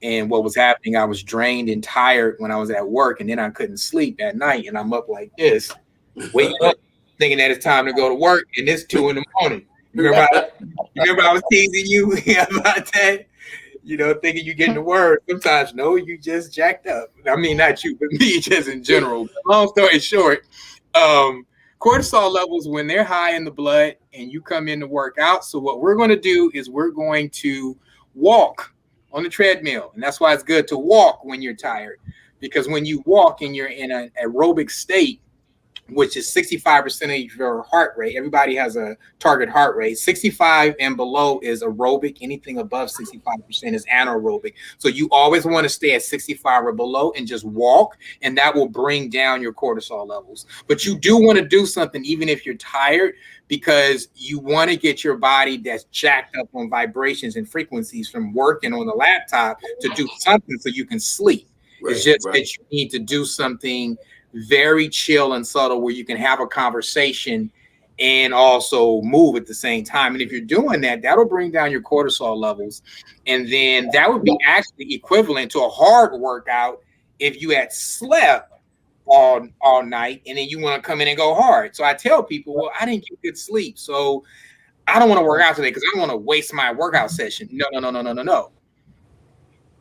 Speaker 2: and what was happening, I was drained and tired when I was at work, and then I couldn't sleep at night, and I'm up like this, waking up thinking that it's time to go to work, and it's 2 a.m. Remember, I was teasing you about that. Thinking you getting the word. Sometimes, no, you just jacked up. I mean, not you, but me, just in general. Long story short, cortisol levels, when they're high in the blood and you come in to work out. So what we're going to do is we're going to walk on the treadmill. And that's why it's good to walk when you're tired. Because when you walk and you're in an aerobic state, which is 65% of your heart rate. Everybody has a target heart rate. 65 and below is aerobic. Anything above 65% is anaerobic. So you always want to stay at 65 or below and just walk, and that will bring down your cortisol levels. But you do want to do something even if you're tired, because you want to get your body that's jacked up on vibrations and frequencies from working on the laptop to do something so you can sleep. It's just that you need to do something very chill and subtle where you can have a conversation and also move at the same time. And if you're doing that, that'll bring down your cortisol levels. And then that would be actually equivalent to a hard workout if you had slept all night and then you want to come in and go hard. So I tell people, well, I didn't get good sleep, so I don't want to work out today because I don't want to waste my workout session. No.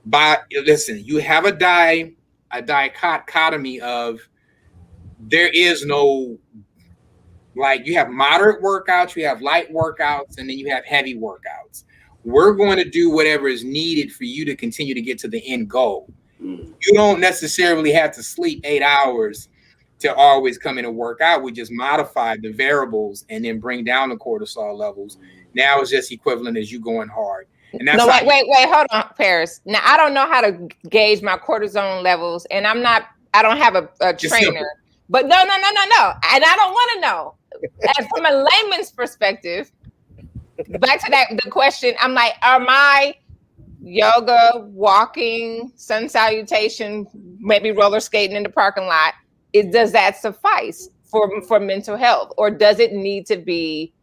Speaker 2: But listen, you have a dichotomy of, there is no, like, you have moderate workouts, you have light workouts, and then you have heavy workouts. We're going to do whatever is needed for you to continue to get to the end goal. You don't necessarily have to sleep 8 hours to always come in and work out. We just modify the variables and then bring down the cortisol levels. Now it's just equivalent as you going hard. And that's
Speaker 3: wait, hold on, Paris. Now I don't know how to gauge my cortisone levels, and I don't have a trainer. But no. And I don't want to know. And from a layman's perspective, back to the question, I'm like, are my yoga, walking, sun salutation, maybe roller skating in the parking lot, does that suffice for mental health? Or does it need to be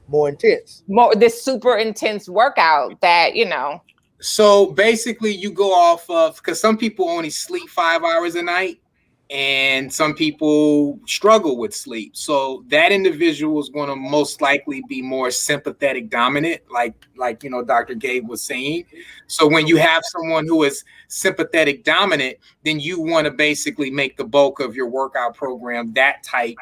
Speaker 1: more intense?
Speaker 3: This super intense workout that,
Speaker 2: So basically you go off of, because some people only sleep 5 hours a night, and some people struggle with sleep. So that individual is going to most likely be more sympathetic dominant, like Dr. Gabe was saying. So when you have someone who is sympathetic dominant, then you want to basically make the bulk of your workout program that type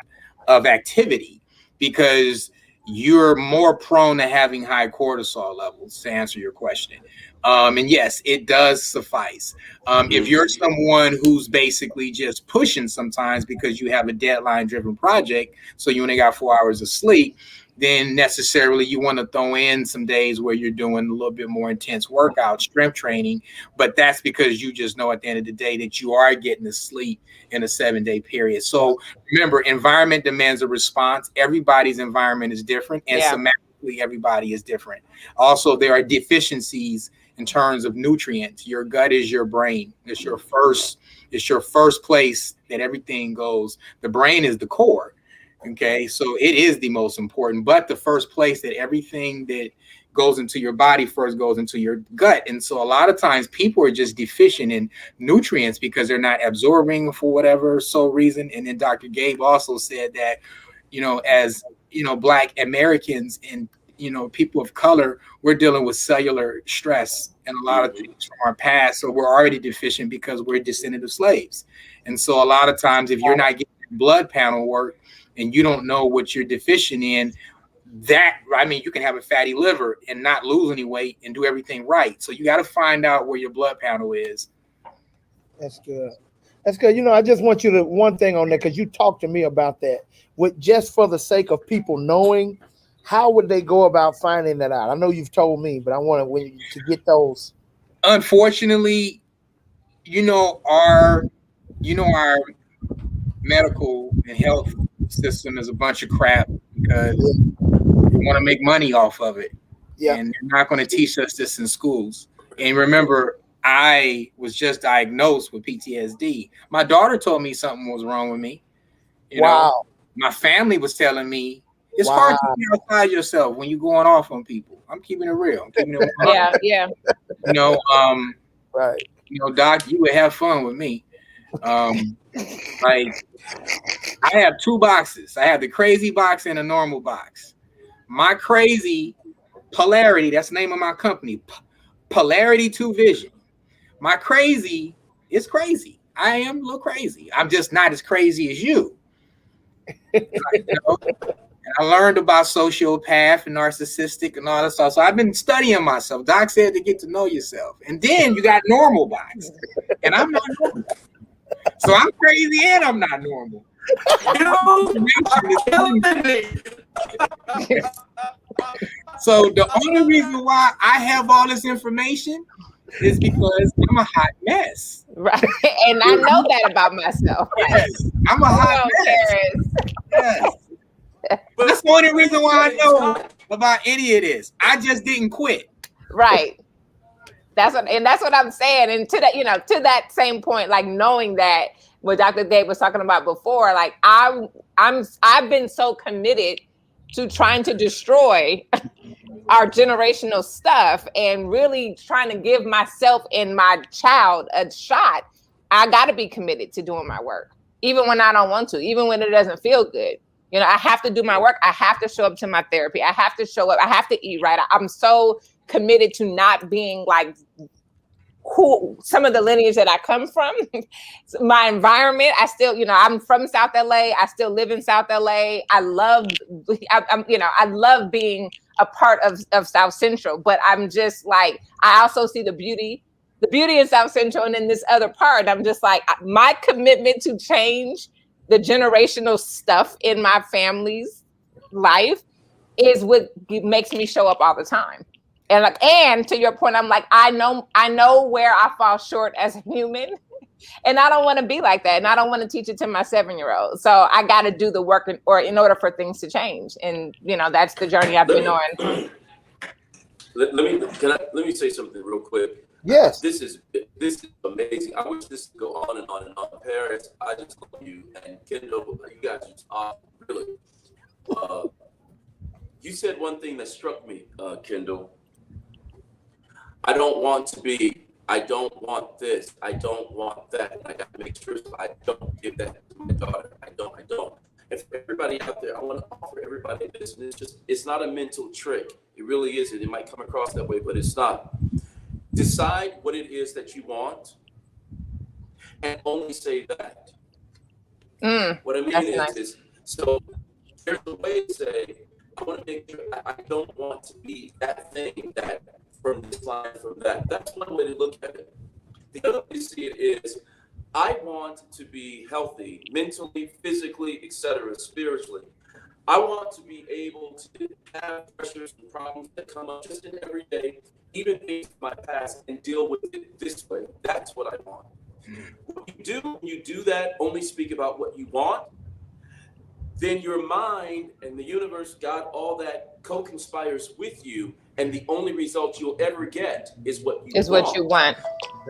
Speaker 2: of activity, because you're more prone to having high cortisol levels, to answer your question. And yes, it does suffice. If you're someone who's basically just pushing sometimes because you have a deadline driven project, so you only got 4 hours of sleep, then necessarily you want to throw in some days where you're doing a little bit more intense workout, strength training. But that's because you just know at the end of the day that you are getting the sleep in a 7-day period. So remember, environment demands a response. Everybody's environment is different, and somatically everybody is different. Also, there are deficiencies in terms of nutrients. Your gut is your brain. It's your first place that everything goes. The brain is the core. Okay, so it is the most important, but the first place that everything that goes into your body first goes into your gut. And so a lot of times people are just deficient in nutrients because they're not absorbing for whatever reason. And then Dr. Gabe also said that, as Black Americans and people of color, we're dealing with cellular stress and a lot of things from our past. So we're already deficient because we're descendant of slaves. And so a lot of times, if you're not getting blood panel work and you don't know what you're deficient in, you can have a fatty liver and not lose any weight and do everything right. So you got to find out where your blood panel is.
Speaker 1: That's good. I just want you to, one thing on that, because you talked to me about that, just for the sake of people knowing, how would they go about finding that out? I know you've told me, but I want to get those.
Speaker 2: Unfortunately, our medical and health system is a bunch of crap because they want to make money off of it. Yeah. And they're not going to teach us this in schools. And remember, I was just diagnosed with PTSD. My daughter told me something was wrong with me. My family was telling me, it's hard to be outside yourself when you're going off on people. I'm keeping it real.
Speaker 3: Yeah.
Speaker 1: Right.
Speaker 2: Doc, you would have fun with me. I have 2 boxes. I have the crazy box and a normal box. my crazy polarity, that's the name of my company, Polarity to Vision. My crazy is crazy. I am a little crazy. I'm just not as crazy as you. And I learned about sociopath and narcissistic and all that stuff. So I've been studying myself. Doc said to get to know yourself. And then you got normal box. And I'm not normal. So I'm crazy and I'm not normal. So the only reason why I have all this information is because I'm a hot mess.
Speaker 3: Right. And I know that about myself. Right?
Speaker 2: Yes, I'm a hot mess. Yes. But that's the only reason why I know about any of this. I just didn't quit.
Speaker 3: Right. That's what I'm saying. And to that, to that same point, like knowing that what Dr. Dave was talking about before, like I've been so committed to trying to destroy our generational stuff and really trying to give myself and my child a shot. I got to be committed to doing my work, even when I don't want to, even when it doesn't feel good. I have to do my work. I have to show up to my therapy. I have to show up. I have to eat right. I'm so committed to not being like who some of the lineage that I come from, my environment. I still, I'm from South LA. I still live in South LA. I love being a part of South Central, but I'm just like, I also see the beauty in South Central. And in this other part, I'm just like, my commitment to change the generational stuff in my family's life is what makes me show up all the time. And to your point, I'm like, I know where I fall short as a human, and I don't want to be like that. And I don't want to teach it to my 7-year-old. So I got to do the work in order for things to change. And, that's the journey I've been on.
Speaker 4: Let me say something real quick.
Speaker 1: Yes.
Speaker 4: This is amazing. I wish this could go on and on and on. Paris, I just love you, and Kendall, you guys are just awesome, really. You said one thing that struck me, Kendall. I don't want this. I don't want that. I got to make sure I don't give that to my daughter. I don't. And for everybody out there, I want to offer everybody this. And it's not a mental trick. It really isn't. It might come across that way, but it's not. Decide what it is that you want and only say that. What I mean is, so there's a way to say, I want to make sure I don't want to be that thing that from this line, from that. That's one way to look at it. The other way to see it is, I want to be healthy, mentally, physically, etc., spiritually. I want to be able to have pressures and problems that come up just in every day, even things from my past, and deal with it this way. That's what I want. What you do when you do that, only speak about what you want, then your mind and the universe, God, all that co-conspires with you, and the only result you'll ever get is what you want.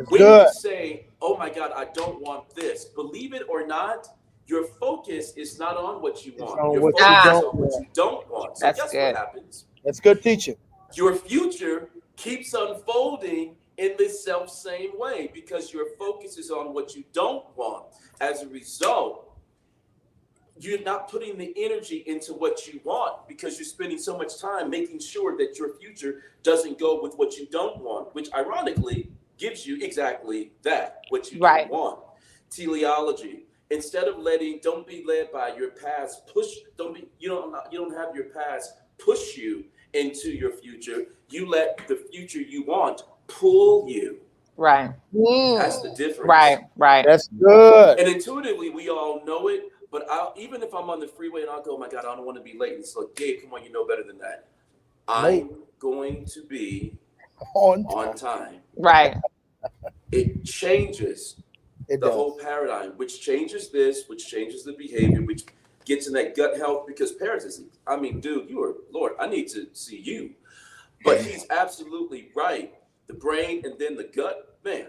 Speaker 4: When you say, oh my God, I don't want this, believe it or not, your focus is not on what you want. Your focus is on what you don't want. So guess what happens?
Speaker 1: That's good teaching.
Speaker 4: Your future keeps unfolding in this self-same way because your focus is on what you don't want. As a result, you're not putting the energy into what you want because you're spending so much time making sure that your future doesn't go with what you don't want, which ironically gives you exactly that, what you don't want. Teleology. Instead of don't be led by your past. You don't have your past push you into your future. You let the future you want pull you.
Speaker 3: Right.
Speaker 4: That's the difference.
Speaker 3: Right.
Speaker 1: That's good.
Speaker 4: And intuitively, we all know it. But even if I'm on the freeway and I'll go, oh my God, I don't want to be late. And so, Gabe, come on, you know better than that. I'm going to be on time.
Speaker 3: Right.
Speaker 4: It changes the whole paradigm, which changes this, which changes the behavior, which gets in that gut health. Because parents is, dude, Lord, I need to see you. But he's absolutely right. The brain and then the gut, man.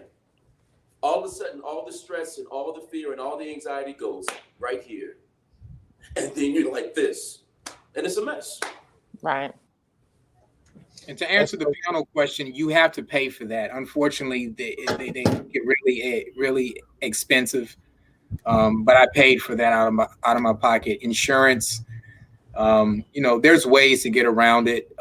Speaker 4: All of a sudden, all the stress and all the fear and all the anxiety goes right here. And then you're like this. And it's a mess.
Speaker 3: Right.
Speaker 2: And to answer the panel question, you have to pay for that. Unfortunately, they get really, really expensive. But I paid for that out of my pocket. Insurance, There's ways to get around it.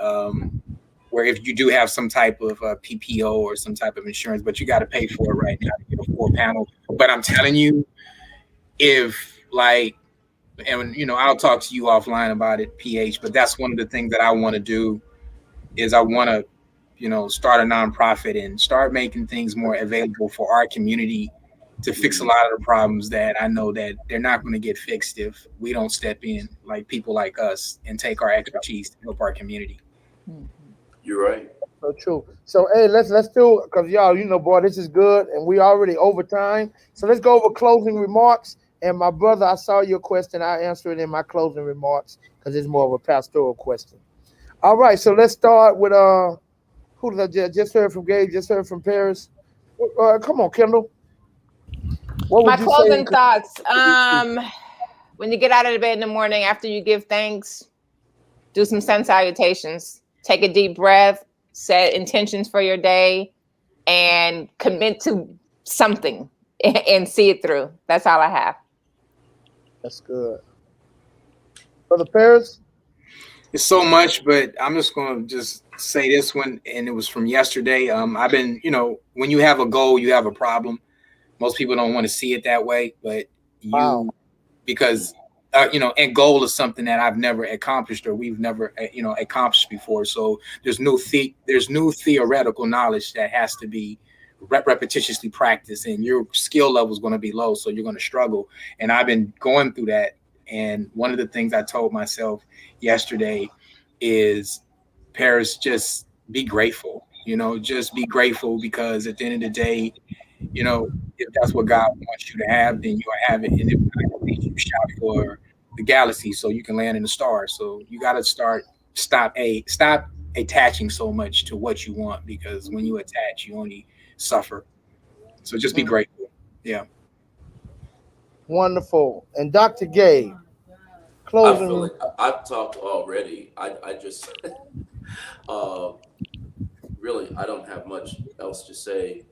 Speaker 2: Where if you do have some type of PPO or some type of insurance, but you got to pay for it right now to get a 4-panel. But I'm telling you, I'll talk to you offline about it, PH. But that's one of the things that I want to do is I want to, start a nonprofit and start making things more available for our community to fix a lot of the problems that I know that they're not going to get fixed if we don't step in, like people like us, and take our expertise to help our community.
Speaker 4: You're right.
Speaker 1: So true. So hey, let's do it, because y'all, boy, this is good, and we already over time. So let's go over closing remarks. And my brother, I saw your question. I answer it in my closing remarks because it's more of a pastoral question. All right, so let's start with who did I just heard from? Gabe, just heard from Paris. Come on, Kendall. What
Speaker 3: My
Speaker 1: would you
Speaker 3: closing
Speaker 1: say?
Speaker 3: thoughts. When you get out of the bed in the morning, after you give thanks, do some sun salutations. Take a deep breath, set intentions for your day, and commit to something and see it through. That's all I have.
Speaker 1: That's good. Brother Paris?
Speaker 2: It's so much, but I'm just going to just say this one, and it was from yesterday. I've been, when you have a goal, you have a problem. Most people don't want to see it that way, but because and goal is something that I've never accomplished or we've never, accomplished before. So there's new theoretical knowledge that has to be repetitiously practiced, and your skill level is going to be low, so you're going to struggle. And I've been going through that. And one of the things I told myself yesterday is, Paris, just be grateful. Just be grateful, because at the end of the day, if that's what God wants you to have, then you'll have it. And if not, you shout for the galaxy so you can land in the stars. So you got to stop attaching so much to what you want, because when you attach, you only suffer. So just be grateful. Yeah.
Speaker 1: Wonderful. And Dr. Gabe, closing.
Speaker 4: I feel like I've talked already. I just really, I don't have much else to say.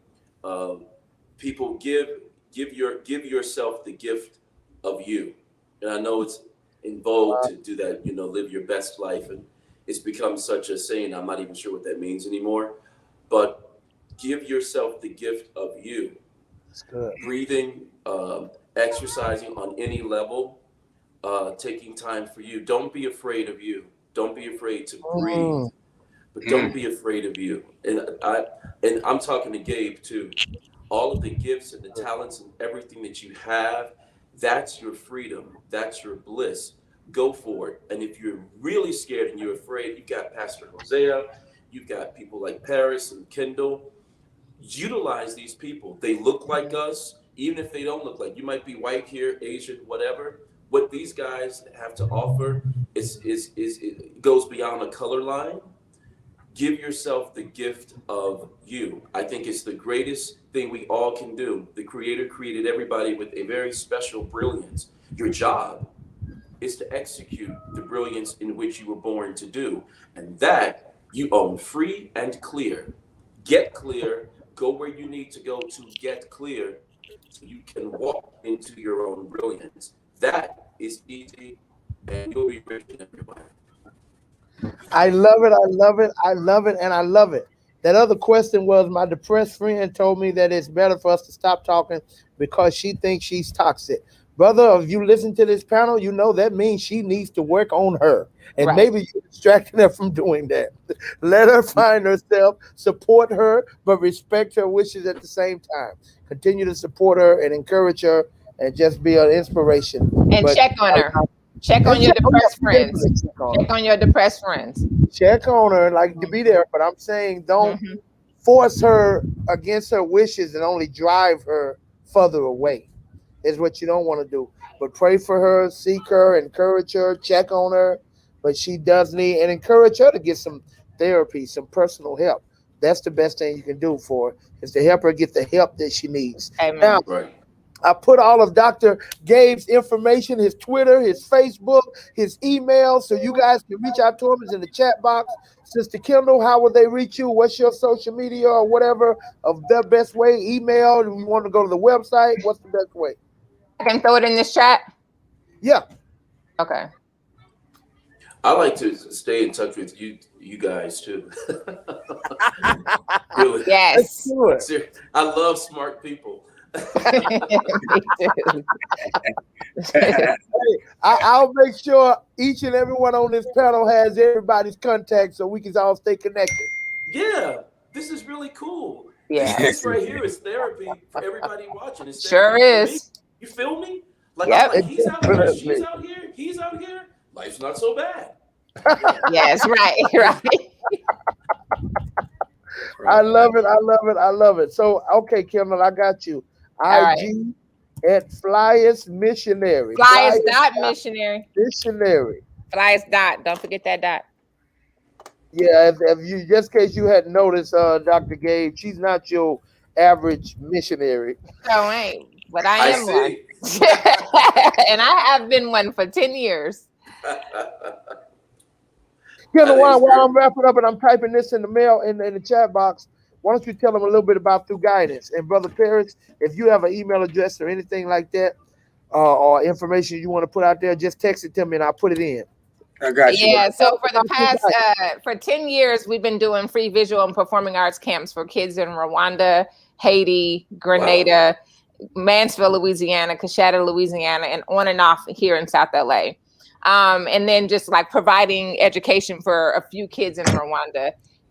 Speaker 4: People, give yourself the gift of you. And I know it's in vogue to do that, live your best life, and it's become such a saying, I'm not even sure what that means anymore. But give yourself the gift of you.
Speaker 1: That's good.
Speaker 4: Breathing, exercising on any level, taking time for you. Don't be afraid of you. Don't be afraid to breathe, but don't be afraid of you. And I'm talking to Gabe too. All of the gifts and the talents and everything that you have, that's your freedom. That's your bliss. Go for it. And if you're really scared and you're afraid, you've got Pastor Hosea, you've got people like Paris and Kendall. Utilize these people. They look like us, even if they don't look like. You might be white here, Asian, whatever. What these guys have to offer it goes beyond a color line. Give yourself the gift of you. I think it's the greatest thing we all can do. The Creator created everybody with a very special brilliance. Your job is to execute the brilliance in which you were born to do. And that you own free and clear. Get clear. Go where you need to go to get clear so you can walk into your own brilliance. That is easy, and you'll be rich in every way.
Speaker 1: I love it. I love it. I love it. And I love it. That other question was, my depressed friend told me that it's better for us to stop talking because she thinks she's toxic. Brother, if you listen to this panel, that means she needs to work on her. And maybe you're distracting her from doing that. Let her find herself, support her, but respect her wishes at the same time. Continue to support her and encourage her and just be an inspiration.
Speaker 3: And check on her. Check on your depressed friends. Check on your depressed friends.
Speaker 1: Check on her, like to be there. But I'm saying don't force her against her wishes and only drive her further away. Is what you don't want to do. But pray for her, seek her, encourage her, check on her. But she does need, and encourage her to get some therapy, some personal help. That's the best thing you can do for her, is to help her get the help that she needs.
Speaker 3: Amen.
Speaker 1: Now, I put all of Dr. Gabe's information, his Twitter, his Facebook, his email, so you guys can reach out to him. It's in the chat box. Sister Kendall, how will they reach you? What's your social media or whatever of the best way? Email, if you want to go to the website, what's the best way?
Speaker 3: I can throw it in this chat?
Speaker 1: Yeah.
Speaker 3: Okay.
Speaker 4: I like to stay in touch with you guys too. Really.
Speaker 3: Yes.
Speaker 4: I love smart people.
Speaker 3: Me too.
Speaker 1: I'll make sure each and everyone on this panel has everybody's contact so we can all stay connected.
Speaker 4: Yeah, this is really cool.
Speaker 3: Yeah.
Speaker 4: This right here is therapy for everybody watching. It's
Speaker 3: Sure
Speaker 4: therapy for me.
Speaker 3: is.
Speaker 4: You feel me? Like,
Speaker 3: Yep.
Speaker 4: I'm like, he's out here, she's out here, he's out here. Life's not so bad.
Speaker 3: Yes, right, right.
Speaker 1: I love it. I love it. I love it. So, okay, Kendall, I got you.
Speaker 3: All
Speaker 1: IG at Flyers Missionary.
Speaker 3: Flyers dot missionary.
Speaker 1: Missionary.
Speaker 3: Flyers dot. Don't forget that dot.
Speaker 1: Yeah, if you, just in case you hadn't noticed, Dr. Gabe, she's not your average missionary.
Speaker 3: No, ain't. But I am one. And I have been one for 10 years.
Speaker 1: Kendall, while I'm wrapping up and I'm typing this in the mail in the chat box, why don't you tell them a little bit about Through Guidance? And Brother Paris, if you have an email address or anything like that, or information you want to put out there, just text it to me and I'll put it in.
Speaker 2: I got you.
Speaker 3: Yeah, so for the past, for 10 years, we've been doing free visual and performing arts camps for kids in Rwanda, Haiti, Grenada, Mansfield, Louisiana, Coshada, Louisiana, and on and off here in South LA. And then just like providing education for a few kids in Rwanda.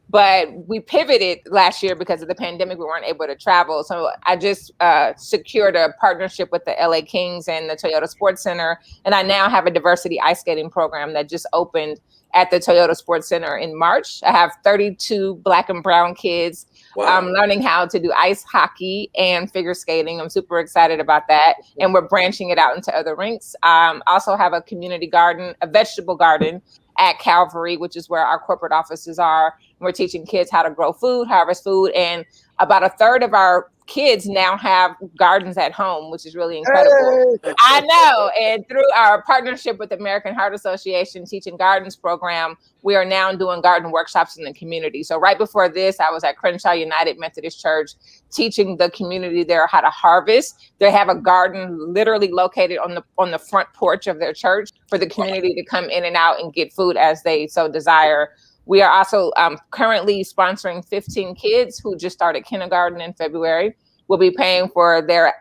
Speaker 3: But we pivoted last year because of the pandemic. We weren't able to travel. So I just secured a partnership with the LA Kings and the Toyota Sports Center. And I now have a diversity ice skating program that just opened at the Toyota Sports Center in March. I have 32 Black and brown kids learning how to do ice hockey and figure skating. I'm super excited about that. And we're branching it out into other rinks. Also have a community garden, a vegetable garden at Calvary, which is where our corporate offices are. We're teaching kids how to grow food, harvest food, and about a third of our kids now have gardens at home, which is really incredible. Hey. I know. And through our partnership with the American Heart Association Teaching Gardens program, we are now doing garden workshops in the community. So right before this, I was at Crenshaw United Methodist Church teaching the community there how to harvest. They have a garden literally located on the front porch of their church for the community to come in and out and get food as they so desire. We are also currently sponsoring 15 kids who just started kindergarten in February. We'll be paying for their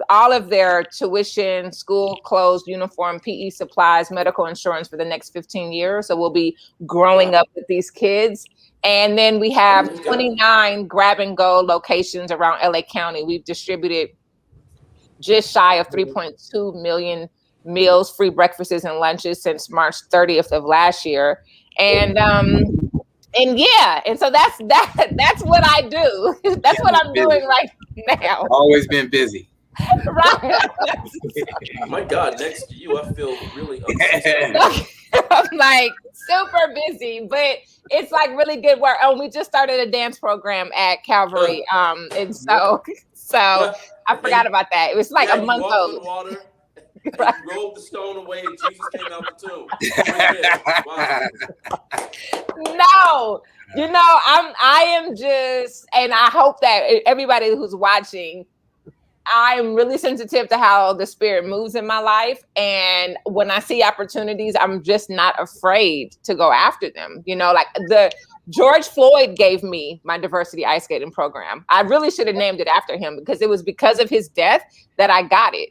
Speaker 3: all of their tuition, school clothes, uniform, PE supplies, medical insurance for the next 15 years. So we'll be growing up with these kids. And then we have 29 grab and go locations around LA County. We've distributed just shy of 3.2 million meals, free breakfasts and lunches since March 30th of last year. And yeah, and so that's what I do. That's what I'm doing right now.
Speaker 2: Always been busy.
Speaker 3: Right.
Speaker 4: My God, next to you, I feel really
Speaker 3: I'm like super busy, but it's like really good work. Oh, we just started a dance program at Calvary. And so I forgot about that. It was like a month old.
Speaker 4: Right. You rolled the stone away and Jesus came out the tomb. Wow.
Speaker 3: No, I am just, and I hope that everybody who's watching, I'm really sensitive to how the Spirit moves in my life. And when I see opportunities, I'm just not afraid to go after them. Like George Floyd gave me my diversity ice skating program. I really should have named it after him because it was because of his death that I got it.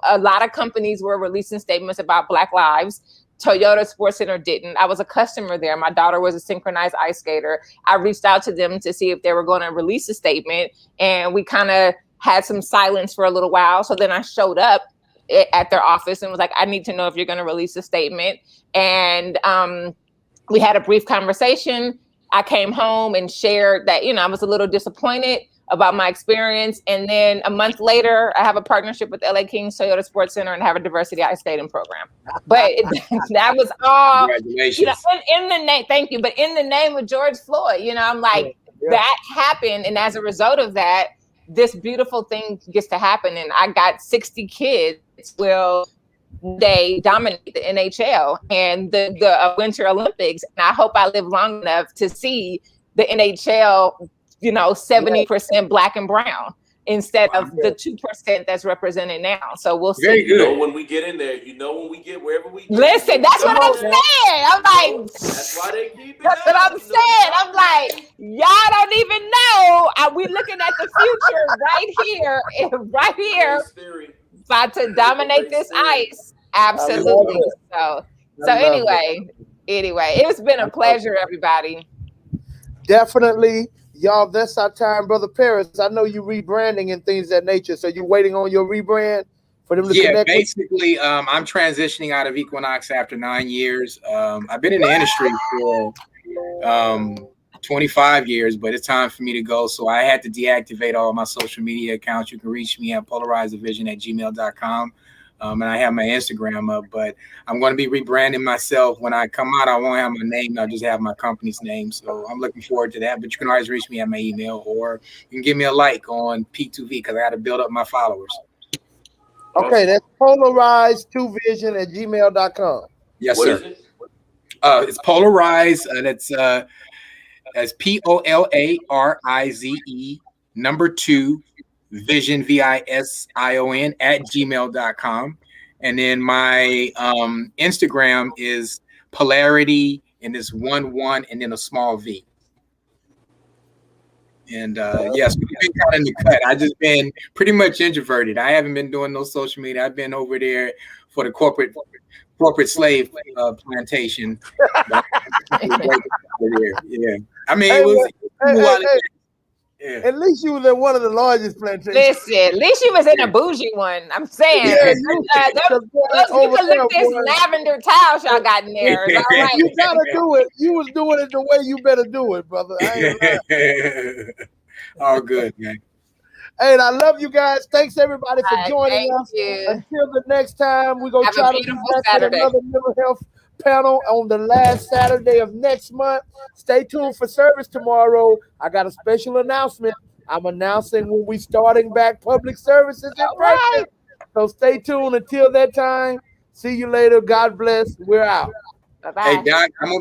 Speaker 3: A lot of companies were releasing statements about Black lives. Toyota Sports Center didn't. I was a customer there. My daughter was a synchronized ice skater. I reached out to them to see if they were going to release a statement, and we kind of had some silence for a little while. So then I showed up at their office and was like, I need to know if you're going to release a statement. And we had a brief conversation. I came home and shared that, I was a little disappointed about my experience. And then a month later, I have a partnership with LA Kings Toyota Sports Center and have a diversity ice skating program. But that was all,
Speaker 2: congratulations.
Speaker 3: In the name, thank you. But in the name of George Floyd, I'm like, that happened. And as a result of that, this beautiful thing gets to happen. And I got 60 kids they dominate the NHL and the Winter Olympics. And I hope I live long enough to see the NHL, 70% Black and brown. instead of the 2% that's represented now. So we'll see.
Speaker 2: Very good.
Speaker 4: You know when we get in there, when we get wherever we get.
Speaker 3: Listen, that's what I'm saying. I'm like,
Speaker 4: that's why they keep it.
Speaker 3: That's what I'm saying. I'm like, y'all don't even know. We looking at the future right here, about to dominate this ice. Absolutely. So anyway, it's been a pleasure, everybody.
Speaker 1: Definitely. Y'all, that's our time, Brother Paris. I know you rebranding and things of that nature. So you waiting on your rebrand for them to connect?
Speaker 2: Basically, I'm transitioning out of Equinox after 9 years. I've been in the industry for 25 years, but it's time for me to go. So I had to deactivate all my social media accounts. You can reach me at polarizedvision@gmail.com. And I have my Instagram up, but I'm going to be rebranding myself. When I come out, I won't have my name. I'll just have my company's name. So I'm looking forward to that. But you can always reach me at my email, or you can give me a like on P2V because I got to build up my followers.
Speaker 1: Okay, that's polarized2vision@gmail.com.
Speaker 2: Yes, sir. It's polarized. That's POLARIZE #2 vision VISION @gmail.com. And then my Instagram is polarity, and it's 1 and then a small v. And yes, we've been kind of in the cut. I just been pretty much introverted. I haven't been doing no social media. I've been over there for the corporate slave plantation. Yeah, I mean, it was.
Speaker 1: At least you was at one of the largest plantations.
Speaker 3: Listen, at least you was in a bougie one. I'm saying. You can look at this lavender towels y'all got in there. All right.
Speaker 1: You gotta do it. You was doing it the way you better do it, brother.
Speaker 2: All good, man.
Speaker 1: Hey, I love you guys. Thanks everybody for joining us. Until the next time, we're gonna try to be back with another mental health panel on the last Saturday of next month. Stay tuned for service tomorrow. I got a special announcement. I'm announcing when we starting back public services in person. So stay tuned until that time. See you later. God bless. We're out.
Speaker 3: Bye-bye.
Speaker 2: Hey, Doc, I'm